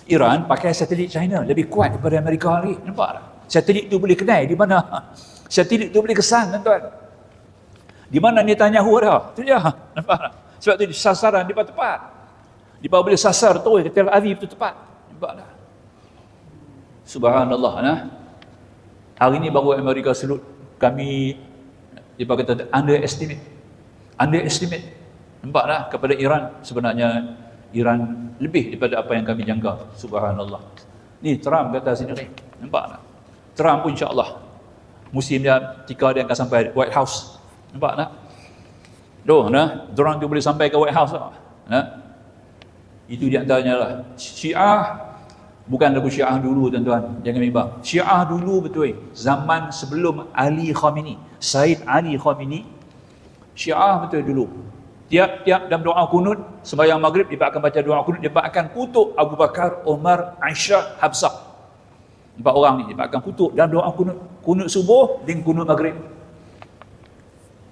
Iran pakai satelit China lebih kuat daripada Amerika lagi. Nampak tak? Satelit tu boleh kenal di mana. Satelit tu boleh kesan, tuan-tuan. Di mana Netanyahu ada? Tu dia. Nampak tak? Sebab tu sasaran dia tepat. Dia boleh sasar terus ke Tel Aviv tu tepat. Nampak tak? Subhanallah. Nah. Hari ni baru Amerika selut kami, dia kata underestimate. Nampak tak? Kepada Iran. Sebenarnya Iran lebih daripada apa yang kami jangka. Subhanallah. Ni Trump kata sendiri. Nampak tak? Trump pun insya-Allah musim dia ketika dia akan sampai White House. Nampak tak? Doh, nah, dorang tu boleh sampai ke White House tak? Nah. Itu di antaranya lah. Syiah bukan lagu Syiah dulu, tuan-tuan. Jangan bimbang. Syiah dulu betul. Zaman sebelum Ali Khamenei, Said Ali Khamenei, Syiah betul dulu. Tiap-tiap dalam doa kunut, sembahyang maghrib, dia akan baca doa kunut, dia akan kutuk Abu Bakar, Umar, Aisyah, Hafsah. 4 orang ni, dia akan kutuk dalam doa kunut. Kunut subuh dengan kunut maghrib.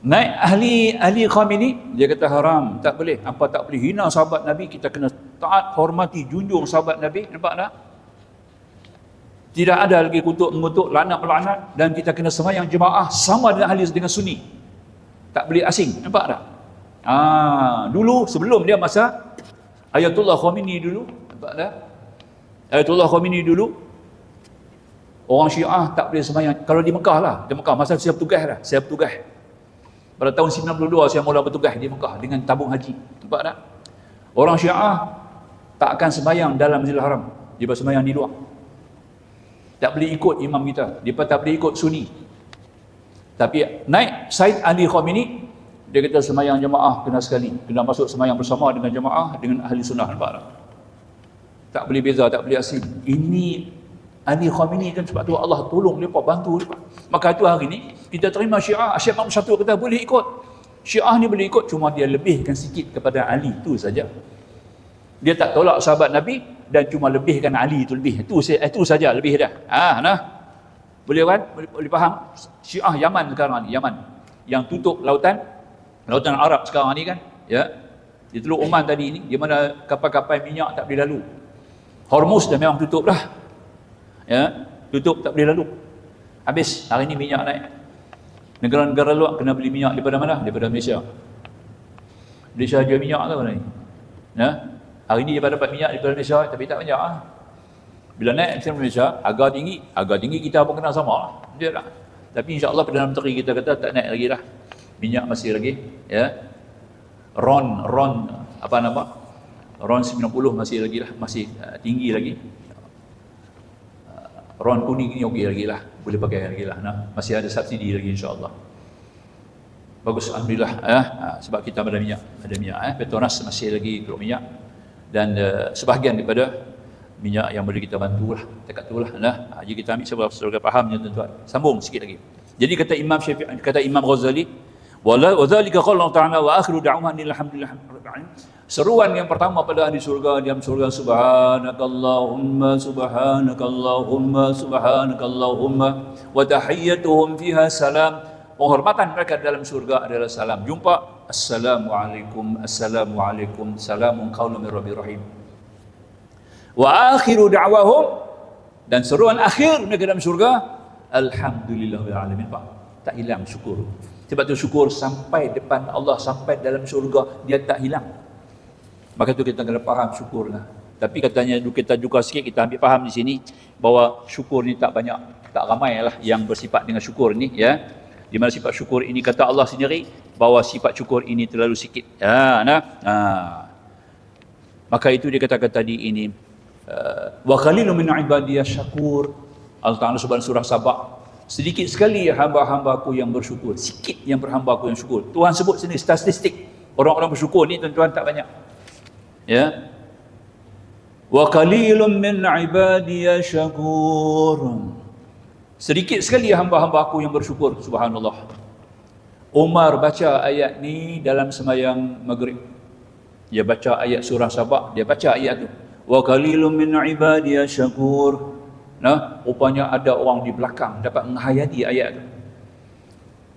Naik ahli Khamenei, dia kata haram, tak boleh. Apa tak boleh? Hina sahabat Nabi, kita kena taat, hormati, junjung sahabat Nabi. Nampak tak? Tidak ada lagi mengutuk, laknat-laknat, dan kita kena sembahyang jemaah sama dengan ahli dengan sunni. Tak boleh asing. Nampak tak? Dulu sebelum dia masa Ayatullah Khamenei dulu, nampak tak? Ayatullah Khamenei dulu, orang Syiah tak boleh sembahyang. Kalau di Mekah lah, di Mekah masa saya bertugas dah, pada tahun 92 saya mula bertugas di Mekah dengan tabung haji. Nampak tak? Orang Syiah tak akan sembahyang dalam Masjidil Haram. Dia bersembahyang di luar. Tak boleh ikut imam kita. Dia tak boleh ikut sunni. Tapi naik Said Ali Khamenei, dia kata sembahyang jemaah kena sekali. Kena masuk sembahyang bersama dengan jemaah, dengan ahli sunnah. Nampak tak? Tak boleh beza, tak boleh asing. Ini Ali Khamenei kan, sebab tu Allah tolong dia, bantu dia. Maka itu hari ni kita terima Syiah. Syekh Muhammad Syatu kata boleh ikut. Syiah ni boleh ikut, cuma dia lebihkan sikit kepada Ali, tu saja. Dia tak tolak sahabat Nabi dan cuma lebihkan Ali itu lebih. Itu saja lebih dah. Nah. Boleh kan? Boleh faham? Syiah Yaman sekarang ni, Yaman yang tutup lautan Arab sekarang ni kan, ya. Di Teluk Oman tadi ni, di mana kapal-kapal minyak tak boleh lalu. Hormuz dah memang tutup dah. Ya, tutup, tak boleh lalu. Habis hari ni minyak naik. Negara-negara luar kena beli minyak daripada mana? Daripada Malaysia. Malaysia jual minyak ke mana ni? Ya. Hari ni dia dapat minyak daripada Malaysia tapi tak banyak ah. Bila naik dari Malaysia, harga tinggi kita pun kena sama lah. Dia tak. Tapi insya-Allah Perdana Menteri kita kata tak naik lagi lah. Minyak masih lagi, ya. RON apa nama? RON 90 masih lagi lah, masih tinggi lagi. Ron kuning ni okey lagi lah, boleh pakai lagi lah. Masih ada subsidi lagi insya-Allah. Bagus, alhamdulillah. Sebab kita ada minyak, Petronas masih lagi keluar minyak, dan sebahagian daripada minyak yang boleh kita bantu lah, dekat tu lah. Jadi kita ambil sebagai fahamnya tuan-tuan. Sambung sikit lagi. Jadi kata Imam Syafi'i, kata Imam Ghazali, wa dzalika qala Allah Ta'ala wa akhiru da'wana alhamdulillah rabbil alamin. Seruan yang pertama pada ahli surga, diam surga, subhanakallahumma subhanakallahumma subhanakallahumma wa tahiyyatuhum fiha salam. Penghormatan mereka dalam surga adalah salam. Jumpa, assalamualaikum, assalamualaikum, salamun qaulan min rabbir rahim. Wa akhiru da'wahum, dan seruan akhir mereka dalam surga, alhamdulillahil alamin. Pak, tak hilang syukur. Sebab tu syukur sampai depan Allah, sampai dalam surga, dia tak hilang. Maka tu kita kena faham syukur lah. Tapi katanya kita juga sikit kita ambil faham di sini bahawa syukur ni tak banyak, tak ramai lah yang bersifat dengan syukur ni, ya. Di mana sifat syukur ini kata Allah sendiri bahawa sifat syukur ini terlalu sikit. Maka itu dia katakan tadi ini, wa qalilun min ibadiyas syakur. Allah Ta'ala subhanahu surah Sabah, sedikit sekali hamba-hambaku yang bersyukur, sikit yang berhamba-ku yang syukur. Tuhan sebut sini statistik orang-orang bersyukur ni tuan-tuan tak banyak. Ya. Wa qalilun min ibadiyas syakur. Sedikit sekali hamba-hambaku yang bersyukur, subhanallah. Umar baca ayat ni dalam sembahyang maghrib. Dia baca ayat surah Sabah, dia baca ayat tu. Wa qalilun min ibadiyas syakur. Rupanya ada orang di belakang dapat menghayati ayat tu.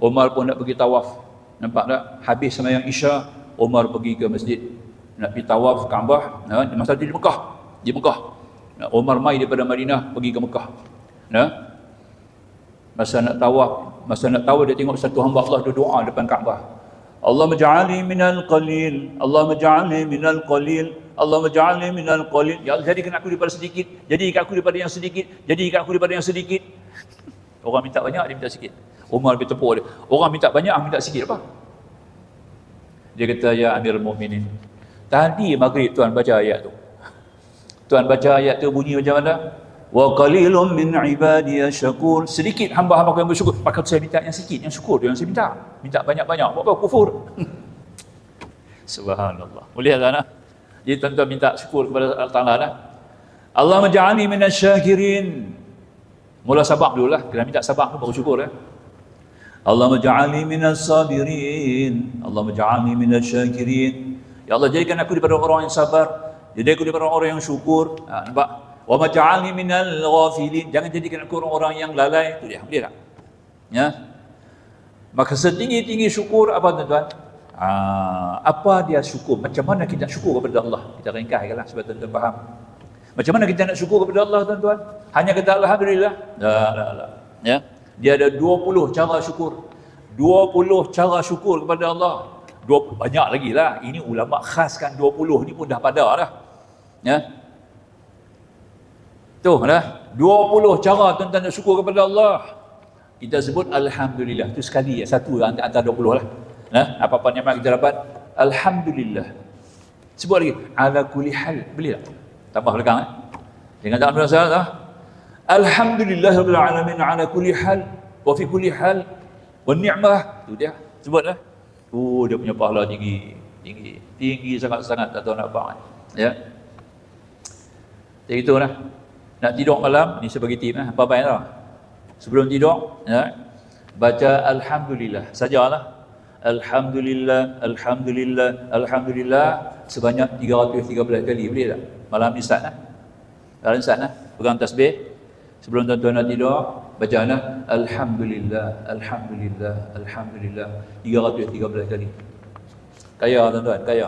Umar pun nak pergi tawaf. Nampak tak? Habis sembahyang Isya, Umar pergi ke masjid. Nak pergi tawaf Kaabah, masa tu di Mekah. Umar mai daripada Madinah pergi ke Mekah. Masa nak tawaf dia tengok satu hamba Allah dia doa depan Kaabah. Allah maj'alni minal qalil, Allah maj'alni minal qalil, Allah maj'alni minal qalil. Ya Allah, jadikan aku daripada sedikit, jadikan aku daripada yang sedikit, jadikan aku daripada yang sedikit. Orang minta banyak, dia minta sikit. Umar bertepuk dia. Orang minta banyak, minta sikit apa? Dia kata, ya Amirul Mukminin, tadi maghrib Tuan baca ayat tu. Tuan baca ayat tu bunyi macam mana? Wa qalilun min ibadiyas syakur. Sedikit hamba-hamba yang bersyukur. Maka saya minta yang sikit, yang syukur tu yang saya minta. Minta banyak-banyak. Buat apa? Kufur. Subhanallah. Boleh tak? Jadi tuan-tuan minta syukur kepada Allah Ta'ala dah. Allah maj'alni minasyakirin. Mula sabar dulu lah. Kena minta sabar tu baru syukur. Allah maj'alni minas sabirin. Allah maj'alni minasyakirin. Ya Allah, jadikan aku daripada orang yang sabar, jadikan aku daripada orang yang syukur. Nampak? Wa maj'alni minal ghafilin. Jangan jadikan aku orang-orang yang lalai. Itu dia. Boleh tak? Ya. Maka setinggi-tinggi syukur apa tuan-tuan? Apa dia syukur? Macam mana kita nak syukur kepada Allah? Kita ringkaskanlah supaya tuan-tuan faham. Macam mana kita nak syukur kepada Allah tuan-tuan? Hanya kata alhamdulillah? Tak. Ya. Dia ada 20 cara syukur. 20 cara syukur kepada Allah. Banyak lagi lah. Ini ulama khaskan 20 ni pun dah pada dah. Ya. Tu dah. 20 cara tuan-tuan nak syukur kepada Allah. Kita sebut alhamdulillah. Tu sekali ya, satu antara 20 lah. Apa-apa nikmat kita dapat, alhamdulillah. Sebut lagi, ala kulli hal. Boleh tak? Tambah belakang Jangan tak ada masalah. Alhamdulillahirabbil alamin ala kulli hal wa fi kulli hal wa ni'mah. Tu dia. Sebutlah. Dia punya pahala tinggi sangat-sangat, tak tahu nak apa. Ya. Jadi itulah. Nak tidur malam ni sebagai tip apa baik tau. Sebelum tidur, ya, baca alhamdulillah sajalah. Alhamdulillah, alhamdulillah, alhamdulillah sebanyak 313 kali. Boleh tak? Malam ni start lah. Malam start lah. Pegang tasbih. Sebelum tuan-tuan nak tidur, baca lah. Alhamdulillah, alhamdulillah, alhamdulillah 313 kali. Kaya tuan-tuan, kaya.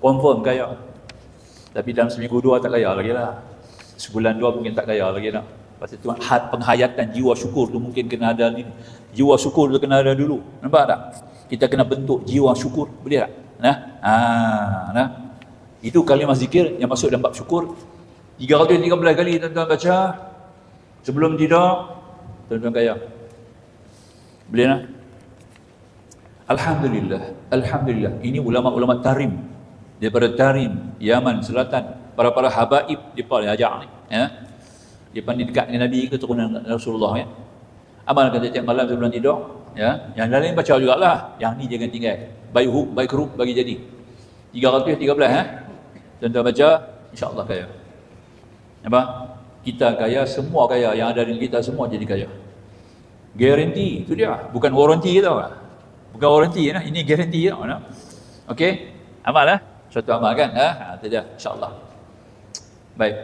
Confirm kaya. Tapi dalam seminggu dua tak kaya lagi lah. Sebulan dua mungkin tak kaya lagi nak. Pasal tu penghayatan jiwa syukur tu mungkin kena ada ni. Jiwa syukur tu kena ada dulu. Nampak tak? Kita kena bentuk jiwa syukur. Boleh tak? Itu kalimah zikir yang masuk dalam bab syukur. 313 kali tuan-tuan baca. Sebelum tidur, tuan-tuan kaya. Boleh tak? Alhamdulillah. Alhamdulillah. Ini ulama-ulama Tarim. Daripada Tarim, Yaman Selatan. Para habaib di ajak ni. Ya. Dia pandai dekat dengan Nabi, keturunan Rasulullah ya. Amalkan setiap malam sebelum tidur, ya. Yang lain baca jugalah. Yang ni jangan tinggal. Baik huruf bagi jadi. 313 Tuan-tuan baca, insya-Allah kaya. Apa? Kita kaya, semua kaya, yang ada di kita semua jadi kaya. Garanti, itu dia. Bukan warranty tau. Bukan warranty nah, ini garanti tau. Okey. Amal lah. Suatu amal kan? Itu dia, insya-Allah. Baik.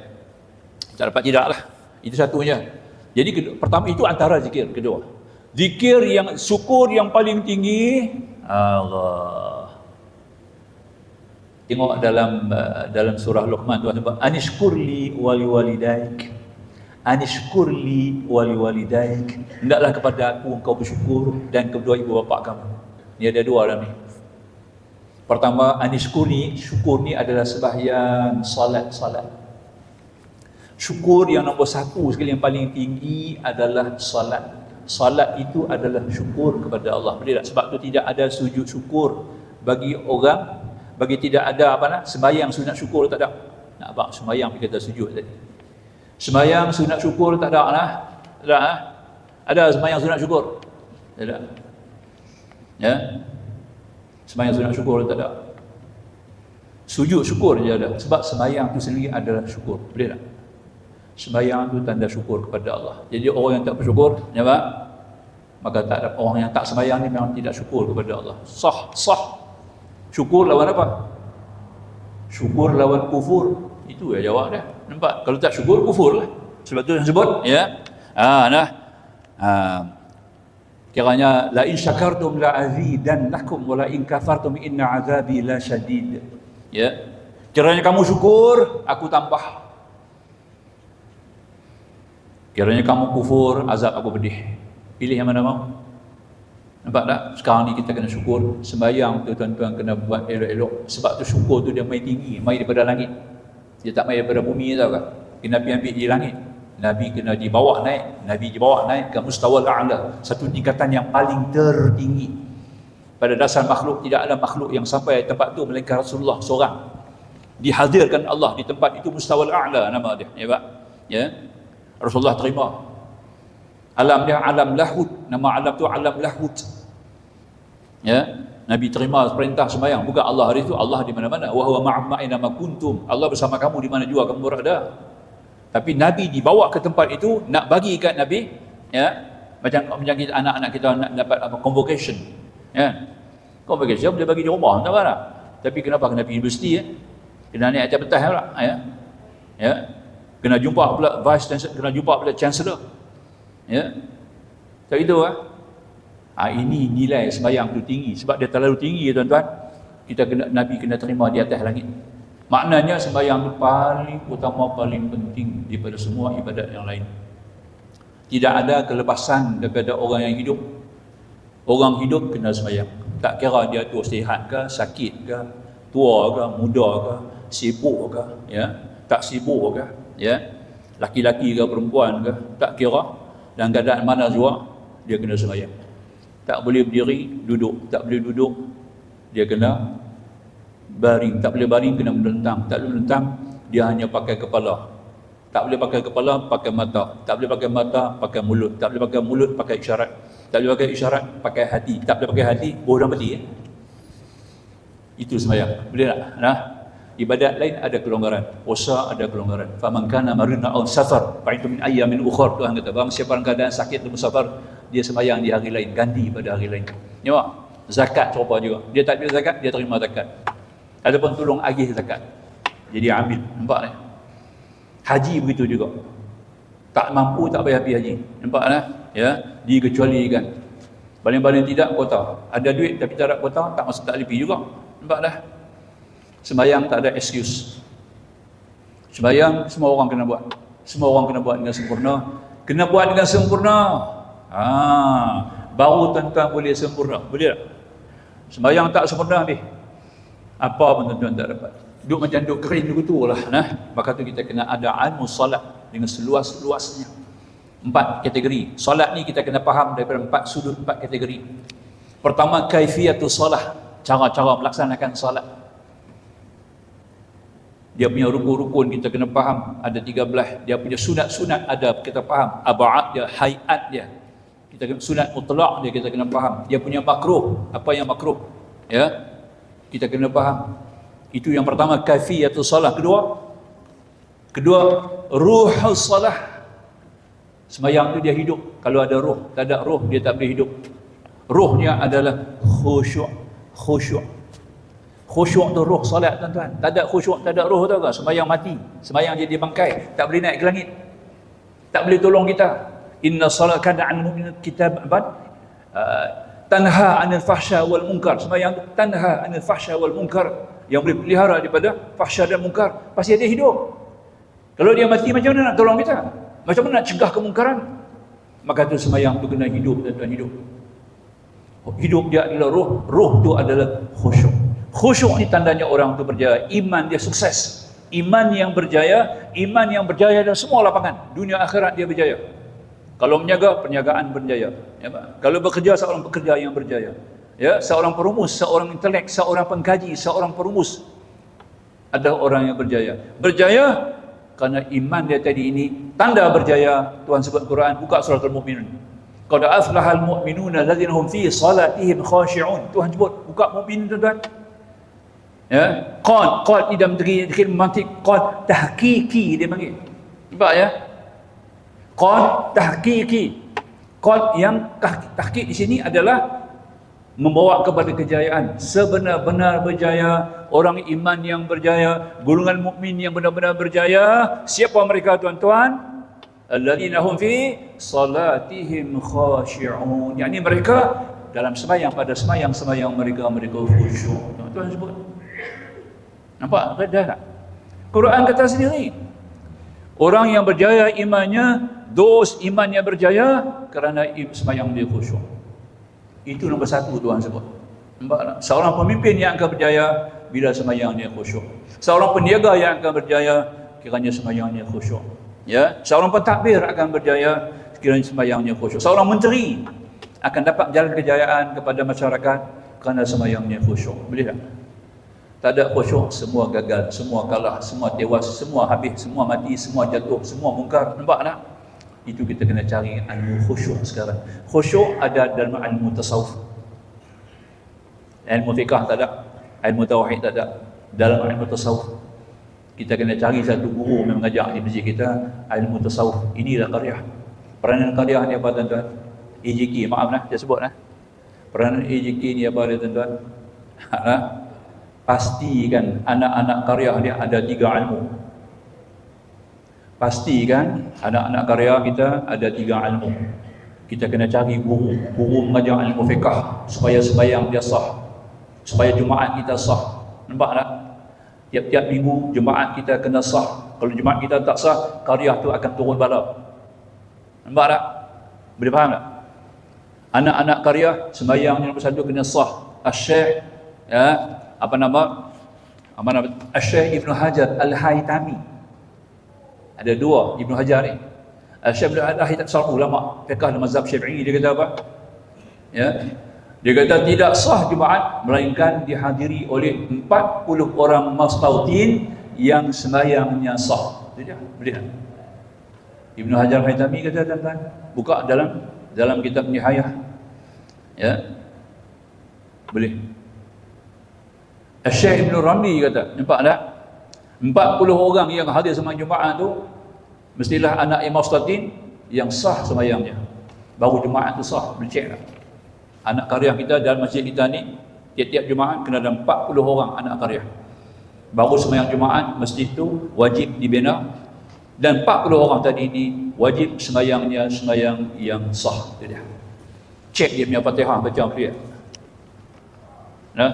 Tak dapat tidak lah. Itu satunya. Jadi pertama itu antara zikir. Kedua, zikir yang syukur yang paling tinggi Allah. Tengok dalam surah Luqman Tuhan sebut anishkurli wali walidaik. Anishkurli wali walidaik. Hendaklah kepada aku engkau bersyukur dan kedua ibu bapa kamu. Ni ada dua dalam ni. Pertama, anishkurni, syukur ni adalah sembahyang, salat. Syukur yang nombor satu sekali yang paling tinggi adalah salat. Salat itu adalah syukur kepada Allah. Betul tak? Sebab tu tidak ada sujud syukur bagi orang, bagi tidak ada sembahyang sunat syukur tak ada. Nak abang sembahyang kita sujud tadi. Sembahyang sunat syukur tak ada lah. Tak ada. Ada sembahyang sunat syukur? Tak ada. Ya. Sembahyang sunat syukur tak ada. Sujud syukur je ada. Sebab sembahyang tu sendiri adalah syukur. Boleh tak? Sembahyang tu tanda syukur kepada Allah. Jadi orang yang tak bersyukur, apa? Maka tak ada, orang yang tak sembahyang ni memang tidak syukur kepada Allah. Sah. Syukur lawan apa? Syukur lawan kufur. Itu ya jawab dia. Nampak? Kalau tak syukur, kufur lah. Sebab tu yang sebut, ya. Kiranya la in syakartum la azidannakum wa la in kafartum inna azabi la syadid. Ya. Kiranya kamu syukur, aku tambah. Kiranya kamu kufur, azab aku pedih. Pilih yang mana mau? Nampak tak? Sekarang ni kita kena syukur. Sembahyang tu tuan-tuan kena buat elok-elok. Sebab tu syukur tu dia mai tinggi, mai daripada langit. Dia tak mai daripada bumi tau kan. Nabi ambil di langit. Nabi kena dibawa naik. Nabi dibawa naik ke mustawal a'la. Satu tingkatan yang paling tertinggi. Pada dasar makhluk, tidak ada makhluk yang sampai tempat tu melainkan Rasulullah seorang. Dihadirkan Allah di tempat itu mustawal a'la nama dia. Ya Pak? Ya. Rasulullah terima. Alam dia alam lahut. Nama alam tu alam lahut. Ya. Nabi terima perintah sembahyang. Bukan Allah hari itu, Allah di mana-mana. Wa huwa ma'akum aina ma kuntum. Allah bersama kamu di mana juga kamu berada. Tapi Nabi dibawa ke tempat itu nak bagi kat Nabi, ya. Macam kita anak-anak kita nak dapat apa convocation. Ya. Convocation boleh bagi di rumah, tak apa. Tapi kenapa kena pergi universiti ya? Kena naik atas pentas pula, ya. Ya. Kena jumpa pula vice chancellor, kena jumpa pula chancellor. Ya. Tak itu ini nilai sembahyang tu tinggi sebab dia terlalu tinggi tuan-tuan. Nabi kena terima di atas langit. Maknanya sembahyang itu paling utama, paling penting daripada semua ibadat yang lain. Tidak ada kelepasan daripada orang yang hidup. Orang hidup kena sembahyang. Tak kira dia tu sihat ke, sakit ke, tua ke, muda ke, sibuk ke, ya, tak sibuk ke, ya, laki-laki ke, perempuan ke, tak kira. Dan keadaan mana juga dia kena sembahyang. Tak boleh berdiri, duduk. Tak boleh duduk, dia kena baring. Tak boleh baring, kena melentang. Tak boleh melentang, dia hanya pakai kepala. Tak boleh pakai kepala, pakai mata. Tak boleh pakai mata, pakai mulut. Tak boleh pakai mulut, pakai isyarat. Tak boleh pakai isyarat, pakai hati. Tak boleh pakai hati, bodoh mati. Itu sembahyang. Boleh tak? Nah, ibadat lain ada kelonggaran. Puasa ada kelonggaran. Faman kana maridan aw safar fa min ayyamin ukhra. Tuhan kata, barang siapa dalam keadaan sakit atau musafar, dia sembahyang di hari lain, ganti pada hari lain. Nampak? Zakat serupa juga. Dia tak ambil zakat, dia terima zakat. Adapun tolong agih zakat, jadi ambil. Nampak ni? Haji begitu juga. Tak mampu, tak payah pergi haji. Nampak lah? Ya, dikecualikan. Paling-paling tidak kota. Ada duit tapi tak ada kota, tak masuk, tak boleh pergi juga. Nampak dah? Sembahyang tak ada excuse. Sembahyang semua orang kena buat. Semua orang kena buat dengan sempurna. Kena buat dengan sempurna. Baru tuan-tuan boleh sempurna. Boleh tak? Sembahyang tak sempurna habis. Apa pun tuan-tuan tak dapat. Duduk macam duduk kering begitu lah. Maka tu kita kena ada ilmu salat dengan seluas-luasnya. 4 kategori. Salat ni kita kena faham daripada 4 sudut, 4 kategori. Pertama, kaifiyatus salah. Cara-cara melaksanakan salat. Dia punya rukun-rukun kita kena faham, ada 13. Dia punya sunat-sunat ada, kita faham. Ab'ad dia, hayat dia. Kita kena sunat mutlak dia, kita kena faham. Dia punya makruh, apa yang makruh, ya, kita kena faham. Itu yang pertama, kaifiyatus salah. Kedua, ruhus salah. Sembahyang tu dia hidup. Kalau ada roh, tak ada roh dia tak boleh hidup. Rohnya adalah khusyuk. Khusyuk tu roh solat, tuan-tuan. Tak ada khusyuk, tak ada roh, tahu tak? Sembahyang mati, sembahyang jadi bangkai, tak boleh naik ke langit, tak boleh tolong kita. Inna salat kana 'anil mu'minina kitab tanha 'anil fahsya wal munkar. Sembahyang tu tanha 'anil fahsya wal munkar, yang boleh pelihara daripada fahsya dan munkar. Pasti dia hidup. Kalau dia mati, macam mana nak tolong kita? Macam mana nak cegah kemungkaran? Maka tu sembahyang tu kena hidup, tuan-tuan, hidup. Hidup dia adalah roh, roh tu adalah khusyuk. Khusyuk ni tandanya orang tu berjaya, iman dia sukses. Iman yang berjaya dalam semua lapangan, dunia akhirat dia berjaya. Kalau menjaga, perniagaan berjaya, ya, kalau bekerja, seorang pekerja yang berjaya, ya, seorang perumus, seorang intelek, seorang pengkaji, seorang perumus, ada orang yang berjaya kerana iman dia tadi ini. Tanda berjaya, Tuhan sebut Quran, buka surah Al-Mu'minun, qad aflahal mu'minuna alladzina hum fi salatihim khashi'un. Tuhan sebut, buka mukmin, tuan-tuan. Ya, qad ni dalam fikir mantik, qad tahqiqi dia panggil. Nampak ya? Qad tahqiqi. Qad yang tahqiq di sini adalah membawa kepada kejayaan. Sebenar-benar berjaya, orang iman yang berjaya, golongan mukmin yang benar-benar berjaya. Siapa mereka, tuan-tuan? Alladzina hum fi salatihim khashi'un. Yakni mereka dalam sembahyang, pada sembahyang mereka khusyuk. Tuan sebut. Nampak? Dah tak? Quran kata sendiri, orang yang berjaya imannya, iman yang berjaya kerana sembahyang dia khusyuk. Itu nombor satu Tuhan sebut. Nampak tak? Seorang pemimpin yang akan berjaya bila sembahyang dia khusyuk. Seorang peniaga yang akan berjaya kiranya sembahyang dia khusyuk. Ya, seorang pentadbir akan berjaya kiranya sembahyang dia khusyuk. Seorang menteri akan dapat jalan kejayaan kepada masyarakat kerana sembahyang dia khusyuk. Boleh tak? Tak ada khusyuk, semua gagal, semua kalah, semua tewas, semua habis, semua mati, semua jatuh, semua mungkar. Nampak tak? Itu kita kena cari ilmu khusyuk sekarang. Khusyuk ada dalam ilmu tasawuf. Ilmu fiqah tak ada, ilmu tauhid tak ada. Dalam ilmu tasawuf kita kena cari satu guru yang mengajar di masjid kita ilmu tasawuf. Inilah qaryah. Peranan qaryah ni apa, tuan-tuan? EJK, maaf saya sebut peranan EJK ni apa dia, tuan-tuan? Pastikan anak-anak karya dia ada 3 ilmu. Pastikan anak-anak karya kita ada 3 ilmu. Kita kena cari guru mengajar ilmu fiqh supaya sembahyang dia sah, supaya Jumaat kita sah. Nampak tak? Tiap-tiap minggu Jumaat kita kena sah. Kalau Jumaat kita tak sah, karya tu akan turun bala. Nampak tak? Boleh faham tak? Anak-anak karya sembahyang yang nombor 1 kena sah. Asy-Syaikh, ya, apa nama Asy-Syaikh Ibnu Hajar Al-Haytami. Ada 2 Ibnu Hajar ni. Asy-Syaikh Ibnu Hajar seorang ulama fiqh mazhab Syafi'i. Dia kata apa? Ya, dia kata tidak sah Jumaat melainkan dihadiri oleh 40 orang mastautin yang sembahyangnya sah. Itu dia. Boleh tak? Ibnu Hajar Al-Haytami kata, tuan-tuan, buka dalam kitab Nihayah. Ya, boleh. Syekh Ibn Ramli kata, nampak tak? 40 orang yang hadir sembahyang Jumaat tu mestilah anak imam statin yang sah sembahyangnya. Baru Jumaat tu sah. Boleh cek tak? Anak karya kita dalam masjid kita ni tiap-tiap Jumaat kena ada 40 orang anak karya. Baru sembahyang Jumaat masjid tu wajib dibina, dan 40 orang tadi ni wajib sembahyangnya sembahyang yang sah. Itu dia. Cek dia punya Fatihah baca clear. Nah,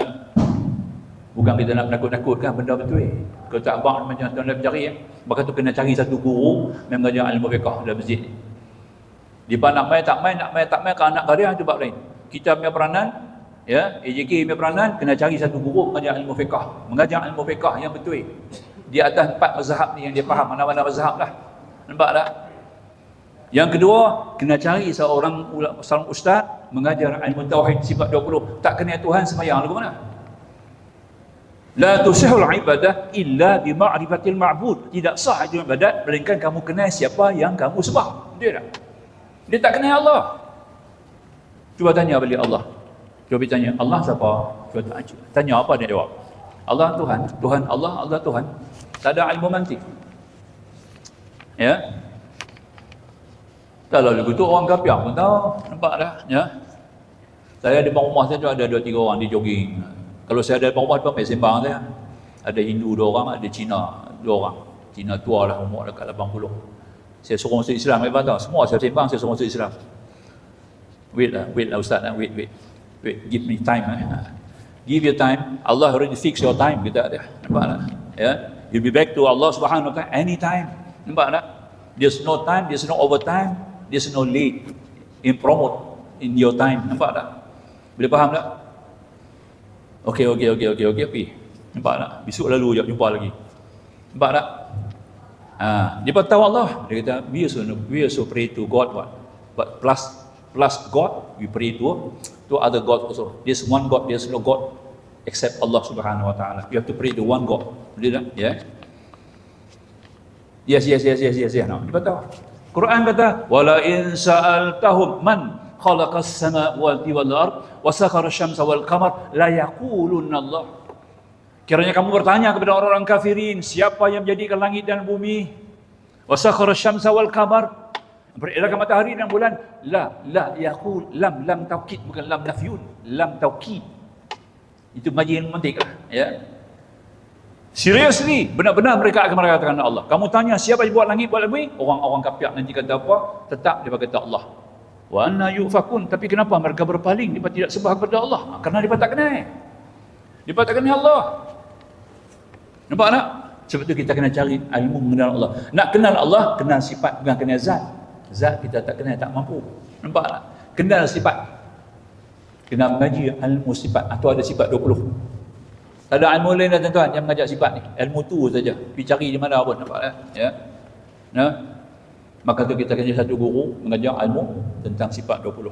bukan kita nak nakut-nakutkan benda betul. Kalau tak abang macam tuan nak cari, maka tu kena cari satu guru yang mengajar ilmu fiqh dalam masjid ni. Dia nak main tak main ke anak karya itu bab lain. Kita punya peranan, ya, AJK punya peranan kena cari satu guru mengajar ilmu fiqh, mengajar ilmu fiqh yang betul. Di atas 4 mazhab ni yang dia faham, mana-mana mazhab lah. Nampak tak? Yang kedua, kena cari seorang ustaz mengajar ilmu tauhid sifat 20. Tak kenal Tuhan sembahyang lagu mana? La tusihul ibadah illa bima'rifatil ma'bud. Tidak sah itu ibadat melainkan kamu kenal siapa yang kamu sembah. Dia tak? Dia tak kenal Allah. Cuba tanya balik Allah. Cuba tanya Allah siapa? Cuba tanya apa dia jawab? Allah Tuhan. Tuhan Allah, Allah Tuhan. Tak ada ilmu mantik. Ya. Kalau begitu orang kafir pun tahu. Nampak dah, ya. Saya di rumah saya tu ada 2-3 orang di jogging. Kalau saya ada rumah tu main sembang saya. Ada Hindu 2 orang, ada Cina 2 orang. Cina tua lah, umur dekat 80. Saya suruh masuk Islam, tahu. Semua saya sembang, saya suruh masuk Islam. Wait lah Ustaz, wait. Give me time. Give your time. Allah already fix your time, kita ada. Nampak tak? Ya. You'll be back to Allah Subhanahu wa taala anytime. Nampak tak? There's no time, there's no overtime, there's no late in promote in your time. Nampak tak? Boleh faham tak? Okey. Nampak tak? Besok lalu jumpa lagi. Nampak tak? Dia pun tahu Allah. Dia kata, we also pray to God what? But plus God, we pray to other God also. There's one God, there's no God except Allah Subhanahu wa taala. You have to pray to one God. Betul tak? Ya. Yes. No, dia tahu. Quran kata, wala in sa'altahum man khalaqas samawati wal ard wa sakhara asy-syamsa wal qamar la yaqulunna Allah. Kiranya kamu bertanya kepada orang-orang kafirin, siapa yang menjadikan langit dan bumi? Wa sakhara asy-syamsa wal qamar, beredarkan matahari dan bulan. La yaqul, lam taukid, bukan lam nafyun, lam taukid. Itu majin mantik lah, ya. Seriously, benar-benar mereka akan mengatakan Allah. Kamu tanya siapa yang buat langit, buat bumi? Orang-orang kafir nanti kata apa? Tetap dia kata Allah. Wa anna yufakun. Tapi kenapa mereka berpaling? Dia tidak sembah kepada Allah. Karena dia tak kenal. Dia tak kenal Allah. Nampak tak? Sebab itu kita kena cari ilmu mengenal Allah. Nak kenal Allah, kenal sifat, bukan kenal zat. Zat kita tak kenal, tak mampu. Nampak tak? Kenal sifat. Kena mengaji ilmu sifat. Atau ada sifat 20. Tak ada ilmu lain dah tuan-tuan yang mengajar sifat ni. Ilmu tu saja. Pergi cari di mana pun. Nampak tak? Ya. Nah. Maka tu kita kena satu guru mengajar ilmu tentang sifat 20.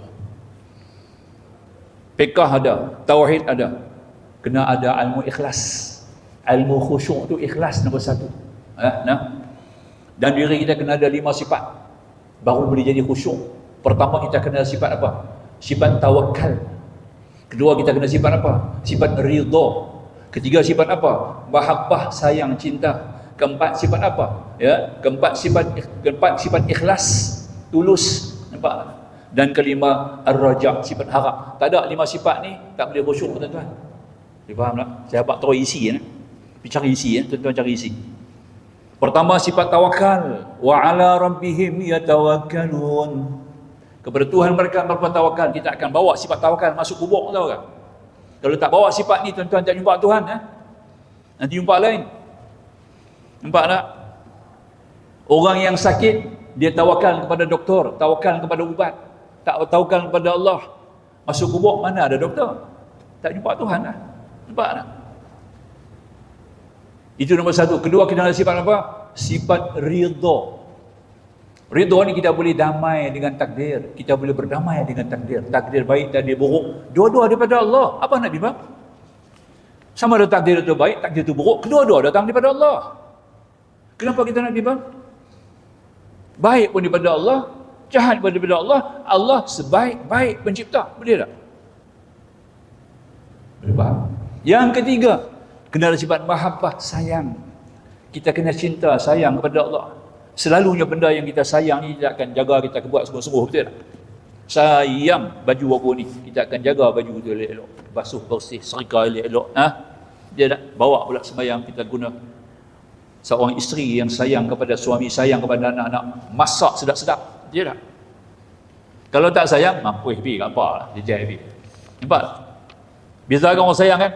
Fiqh ada, tauhid ada. Kena ada ilmu ikhlas. Ilmu khusyuk tu ikhlas nombor 1. Nah. Dan diri kita kena ada 5 sifat. Baru boleh jadi khusyuk. Pertama kita kena sifat apa? Sifat tawakal. Kedua kita kena sifat apa? Sifat ridha. Ketiga sifat apa? Mahabbah, sayang, cinta. Keempat sifat apa? Ya, keempat sifat ikhlas, tulus. Nampak? Dan kelima ar-raja, sifat harap. Tak ada 5 sifat ni tak boleh khusyuk, tuan-tuan. Dia faham tak? Saya dapat tahu isi ya. Pergi cari isi ya, tuan-tuan cari isi. Pertama sifat tawakal, wa ala rabbihim yatawakkalun. Kepada Tuhan mereka bertawakal. Kita akan bawa sifat tawakal masuk kubur, tahu tak? Kalau tak bawa sifat ni, tuan-tuan tak jumpa Tuhan, nanti jumpa lain. Nampak tak? Orang yang sakit, dia tawakal kepada doktor, tawakal kepada ubat, tak tawakal kepada Allah. Masuk kubur, mana ada doktor? Tak jumpa Tuhan lah. Nampak tak? Itu nombor 1. Kedua, kita ada sifat apa? Sifat ridha. Ridha ni kita boleh damai dengan takdir. Kita boleh berdamai dengan takdir. Takdir baik, takdir buruk. Dua-dua daripada Allah. Apa nak bimbang? Sama ada takdir itu baik, takdir itu buruk. Kedua-dua datang daripada Allah. Kenapa kita nak bimbang? Baik pun daripada Allah, jahat pun daripada Allah. Allah sebaik-baik pencipta. Boleh tak? Boleh faham? Yang ketiga, kena ada sifat mahabbah, sayang. Kita kena cinta, sayang kepada Allah. Selalunya benda yang kita sayang ni kita akan jaga, kita akan buat sungguh-sungguh, betul tak? Sayang baju aku ni, kita akan jaga baju tu elok-elok, basuh bersih, serika elok-elok. Dia nak bawa pula sembahyang, kita guna. Seorang isteri yang sayang kepada suami, sayang kepada anak-anak, masak sedap-sedap, dia tak? Kalau tak sayang, mampu pergi kat apa? Dia jahit pergi. Nampak? Biasa orang sayang kan?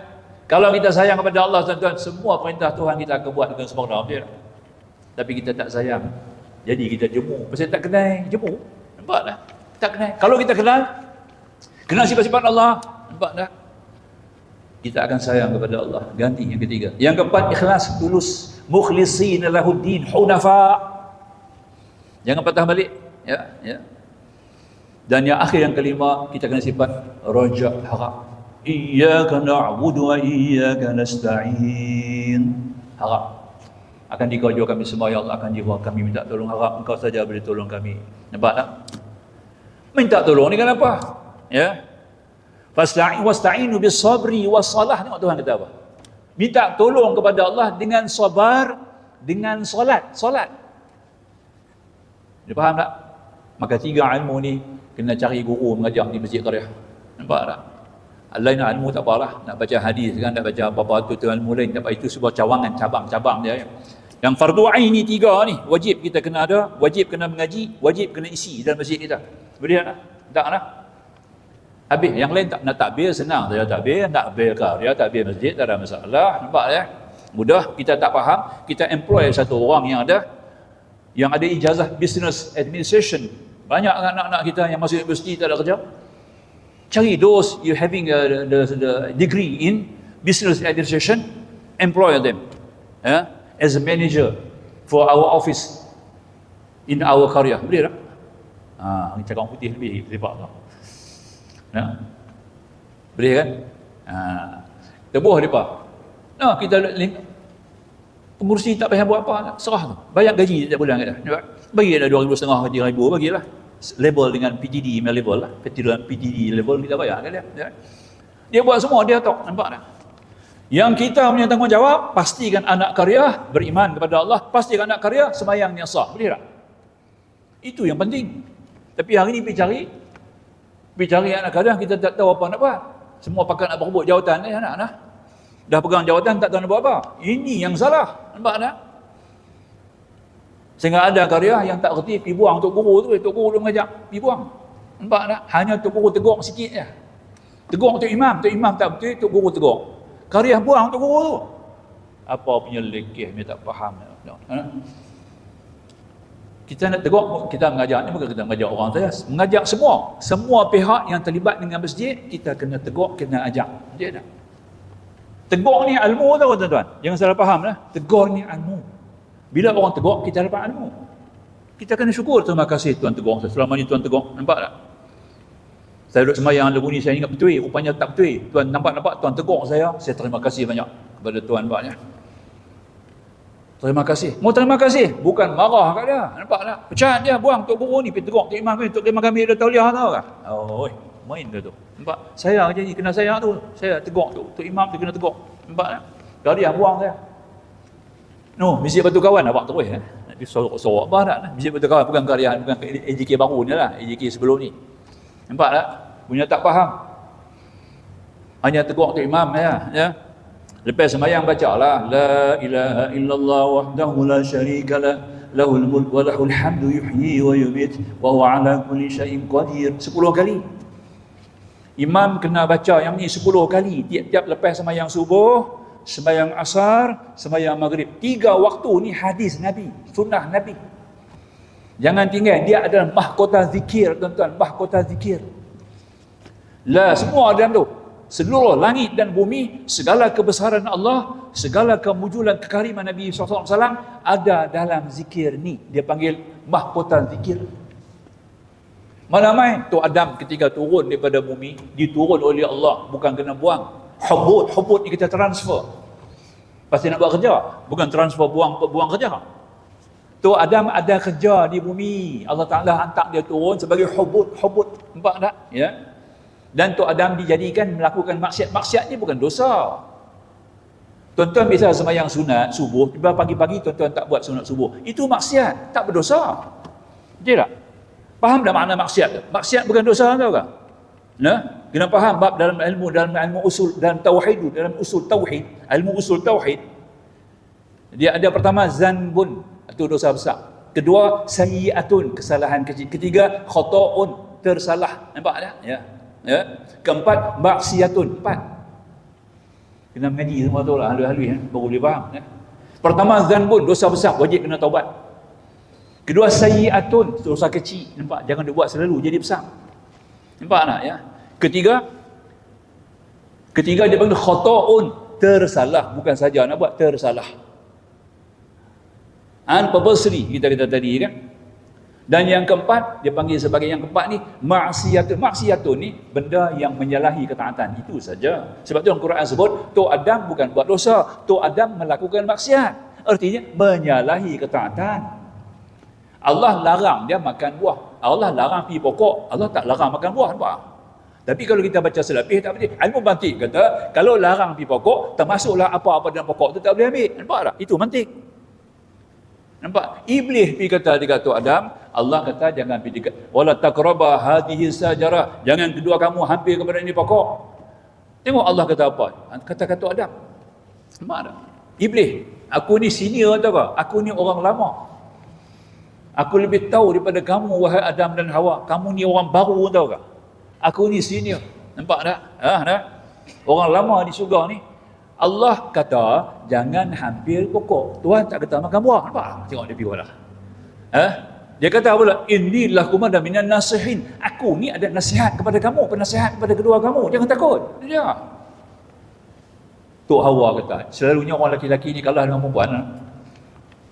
Kalau kita sayang kepada Allah, tuan-tuan, semua perintah Tuhan kita akan buat dengan sempurna, betul tak? Tapi kita tak sayang, jadi kita jemu. Pasal tak kenal, jemu. Nampak tak? Tak kenal. Kalau kita kenal sifat-sifat Allah, nampak tak? Kita akan sayang kepada Allah. Ganti yang ketiga. Yang keempat, ikhlas, tulus. Mukhlishina lahuddin, hunafa. Jangan patah balik. Ya. Dan yang akhir, yang kelima, kita kena sifat raja, harap. Iyyaka na'budu wa iyyaka nasta'in. Harap akan dikau kami semua, ya Allah, akan jiwa kami minta tolong, harap Engkau saja boleh tolong kami. Nampak tak? Minta tolong ni kenapa? Ya. Wasta'inu bis sabri was salah. Tengok Tuhan kata apa? Minta tolong kepada Allah dengan sabar, dengan solat. Dia faham tak? Maka 3 ilmu ni kena cari guru mengajar di masjid qaryah. Nampak tak? Lain ilmu tak apalah, nak baca hadis kan, nak baca apa-apa tu ilmu lain, tapi itu sebuah cawangan, cabang-cabang dia. Yang fardu ain ni 3 ni wajib kita kena ada, wajib kena mengaji, wajib kena isi dalam masjid kita. Boleh tak? Tak nak. Habis yang lain tak nak takbir senang saja, takbir qaryah, takbir masjid tak ada masalah. Nampak ya? Mudah. Kita tak faham, kita employ satu orang yang ada ijazah business administration. Banyak anak-anak kita yang masuk universiti tak ada kerja. Cari those you having the degree in business administration, employ them as a manager for our office in our qaryah. Boleh tak? Cakap orang putih lebih lepak tau. Boleh kan? Tebuh lepak. Kita pengurusi tak payah buat apa, serah tu. Bayar gaji setiap bulan kita. Bagi dah 2,500 ke 3,000, bagilah. Level dengan PTD level lah. PTD level kita bayar kan dia. Dia buat semua, dia tahu. Nampak tak? Yang kita punya tanggungjawab, pastikan anak karya beriman kepada Allah, pastikan anak karya sembahyang yang sah. Boleh tak? Itu yang penting. Tapi hari ni pergi cari anak karya, kita tak tahu apa nak buat. Semua pakat nak berebut jawatan ni anak-anak. Dah pegang jawatan tak tahu nak buat apa. Ini yang salah. Nampak tak? Sehingga ada karya yang tak kerti pergi buang Tok Guru tu, Tok Guru dia mengajak pergi buang. Nampak tak? Hanya Tok Guru tegur sikit je. Tegur Tok Imam tak betul, Tok Guru tegur. Karya buang Tok Guru tu. Apa punya lekeh, dia tak faham. Kita nak tegur, kita mengajak ni bukan kita mengajak orang saja. Mengajak semua pihak yang terlibat dengan masjid, kita kena tegur, kena ajak. Dia tak? Tegur ni ilmu tau tuan-tuan. Jangan salah faham lah. Tegur ni ilmu. Bila orang tegur, kita dapat ilmu. Kita kena syukur, terima kasih Tuan tegur saya. Selama ni Tuan tegur. Nampak tak? Saya duduk sembahyang lagu ni, saya ingat betul. Rupanya tak betul. Tuan nampak Tuan tegur saya terima kasih banyak kepada Tuan nampaknya. Terima kasih. Mau terima kasih. Bukan marah kat dia. Nampak tak? Pecat dia, buang Tok Guru ni. Pergi tegur Tok Imam kami. Tok Imam kami ada tauliah tau kan? Main dia tu. Nampak? Saya jadi kena saya tu. Saya tegur Tok Imam tu kena tegur. Nampak tak? Kalau dia buang saya. Masjid Batu Kawan awak terus Nanti sorok apa tak? Masjid Batu Kawan bukan karya, bukan AJK baru ni lah, AJK sebelum ni. Nampak tak? Punya tak faham. Hanya tegur Tok Imam ya. Lepas sembahyang bacalah la ilaha illallah wahdahu la syarikalah lahul mulk wa lahul hamdu yuhyi wa yumit wa huwa ala kulli syai'in qadir 10 kali. Imam kena baca yang ni 10 kali tiap-tiap lepas sembahyang subuh, sembahyang asar, sembahyang maghrib. 3 waktu ni hadis Nabi, sunnah Nabi. Jangan tinggal, dia adalah mahkota zikir tuan-tuan, mahkota zikir. Semua dalam tu. Seluruh langit dan bumi, segala kebesaran Allah, segala kemujulan kekariman Nabi SAW ada dalam zikir ni. Dia panggil mahkota zikir. Mana main Tok Adam ketika turun daripada bumi, diturun oleh Allah, bukan kena buang. Hubut ni kita transfer. Pasti nak buat kerja, bukan transfer buang kerja. Tok Adam ada kerja di bumi. Allah Ta'ala hantar dia turun sebagai hubut. Nampak tak? Ya. Dan Tok Adam dijadikan melakukan maksiat. Maksiat ni bukan dosa. Tuan-tuan biasa sembahyang sunat subuh, tiba pagi-pagi tuan-tuan tak buat sunat subuh. Itu maksiat, tak berdosa. Betul tak? Faham tak makna maksiat? Maksiat bukan dosa tau tak? Kena faham bab dalam ilmu usul, dalam tauhid, dalam usul tauhid, ilmu usul tauhid. Dia ada pertama zanbun, itu dosa besar. Kedua sayyi'atun, kesalahan kecil. Ketiga khata'un, tersalah. Nampak tak? Ya. Keempat maksiatun, 4. Kena mengaji semua tu lah, halus-halus baru boleh faham. Pertama zanbun, dosa besar, wajib kena taubat. Kedua sayyi'atun, dosa kecil. Nampak? Jangan dibuat selalu jadi besar. Nampak tak ya? Ketiga dia panggil khata'un, tersalah, bukan saja nak buat, tersalah. Purposely kita kata tadi kan. Dan yang keempat, dia panggil sebagai yang keempat ni, maksiatun. Maksiatun ni benda yang menyalahi ketaatan. Itu saja. Sebab tu Al-Quran sebut, Tok Adam bukan buat dosa, Tok Adam melakukan maksiat. Artinya menyalahi ketaatan. Allah larang dia makan buah. Allah larang pergi pokok, Allah tak larang makan buah, nampak? Tapi kalau kita baca selapih tak betul. Ilmu mantik kata, kalau larang pergi pokok, termasuklah apa-apa dalam pokok tu tak boleh ambil. Nampak tak? Itu mantik. Nampak? Iblis pergi kata dekat Tok Adam, Allah kata jangan pergi dekat wala taqraba hadhihi sajarah, jangan kedua kamu hampir kepada ini pokok. Tengok Allah kata apa? Kata Tok Adam. Nampak tak? Iblis, aku ni senior tau ke? Aku ni orang lama. Aku lebih tahu daripada kamu wahai Adam dan Hawa. Kamu ni orang baru tau ke? Aku ni senior. Nampak tak? Dah. Orang lama di syurga ni. Allah kata jangan hampir pokok. Tuhan tak kata makan buah. Nampak? Tengok dia pergi lah. Dia kata pula, inilah kumada minan nasihin. Aku ni ada nasihat kepada kamu, penasihat kepada kedua kamu. Jangan takut. Dia. Tok Hawa kata, selalunya orang lelaki-lelaki ni kalah dengan perempuan.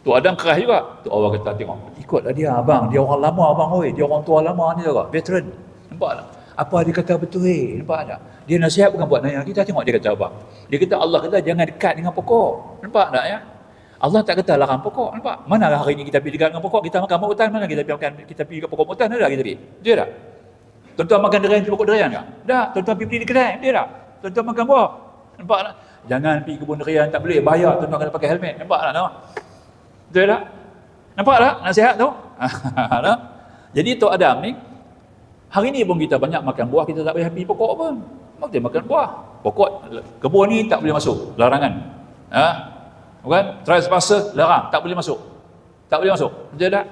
Tok Adam keras juga. Tok Hawa kata, tengok, ikutlah dia abang. Dia orang lama abang, oi. Dia orang tua lama ni juga, veteran. Nampak tak? Apa dia kata betul, nampak tak? Dia nasihat bukan buat nanya kita. Tengok dia kata apa. Dia kata Allah kata jangan dekat dengan pokok. Nampak tak ya? Allah tak kata larang pokok. Nampak? Manalah hari ini kita pergi dekat dengan pokok, kita makan hutan, mana kita pergi makan, kita pergi ke pokok hutan, ada kita pergi. Dia tak? Tuan-tuan makan durian di pokok durian tak? Tak. Tuan-tuan pergi di kedai, dia tak? Tuan-tuan makan buah. Nampak tak? Jangan pergi kebun durian, tak boleh, bahaya, tuan-tuan kena pakai helmet. Nampak tak? Betul tak? Nampak tak nasihat tu? Jadi Tok Adam ni, hari ni pun kita banyak makan buah, kita tak boleh pergi pokok pun. Kita makan buah. Pokok, kebun ni tak boleh masuk, larangan. Bukan? Trespasser, larang, tak boleh masuk. Tak boleh masuk. Betul tak?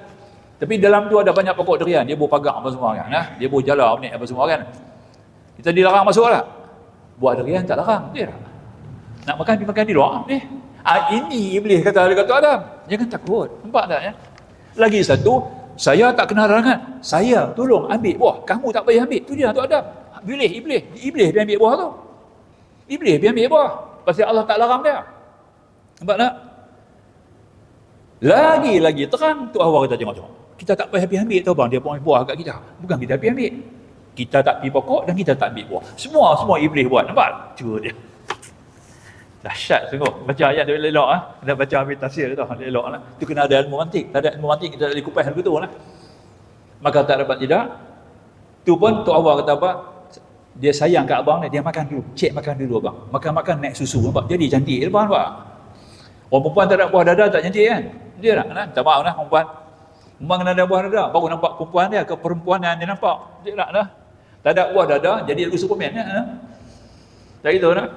Tapi dalam tu ada banyak pokok durian, dia boleh pagar apa semua kan. Dia boleh jala ni apa semua kan. Kita dilarang masuk lah. Buah durian tak larang, betul tak? Nak makan, pergi makan di luar. Ini iblis kata dekat Tok Adam. Jangan takut. Nampak tak ya? Lagi satu, saya tak kena larangan. Saya tolong ambil buah. Kamu tak payah ambil. Tu dia Tok Adam. Iblis dia ambil buah tu. Iblis dia ambil buah. Pasal Allah tak larang dia. Nampak tak? Lagi terang Tok Hawa kata tengok. Kita tak payah pergi ambil tau bang. Dia pun buah kat kita. Bukan kita pergi ambil. Kita tak pergi pokok dan kita tak ambil buah. Semua iblis buat. Nampak? Cuma dia. Dahsyat sungguh. Baca ayat tu elok Kena baca ambil tafsir tu elok lah. Tu kena ada ilmu mantik. Tak ada ilmu mantik kita tak boleh kupas begitu lah. Maka tak dapat tidak. Tu pun Tok Hawa kata apa? Dia sayang kat abang dia makan dulu. Cek makan dulu abang. Makan naik susu nampak. Jadi cantik abang nampak. Orang perempuan tak ada buah dada tak cantik kan? Dia tak minta maaf lah perempuan. Memang kena ada buah dada. Baru nampak perempuan dia ke perempuan yang dia nampak. Dia tak lah. Tak ada buah dada jadi lagu Superman kan? Tak gitu lah.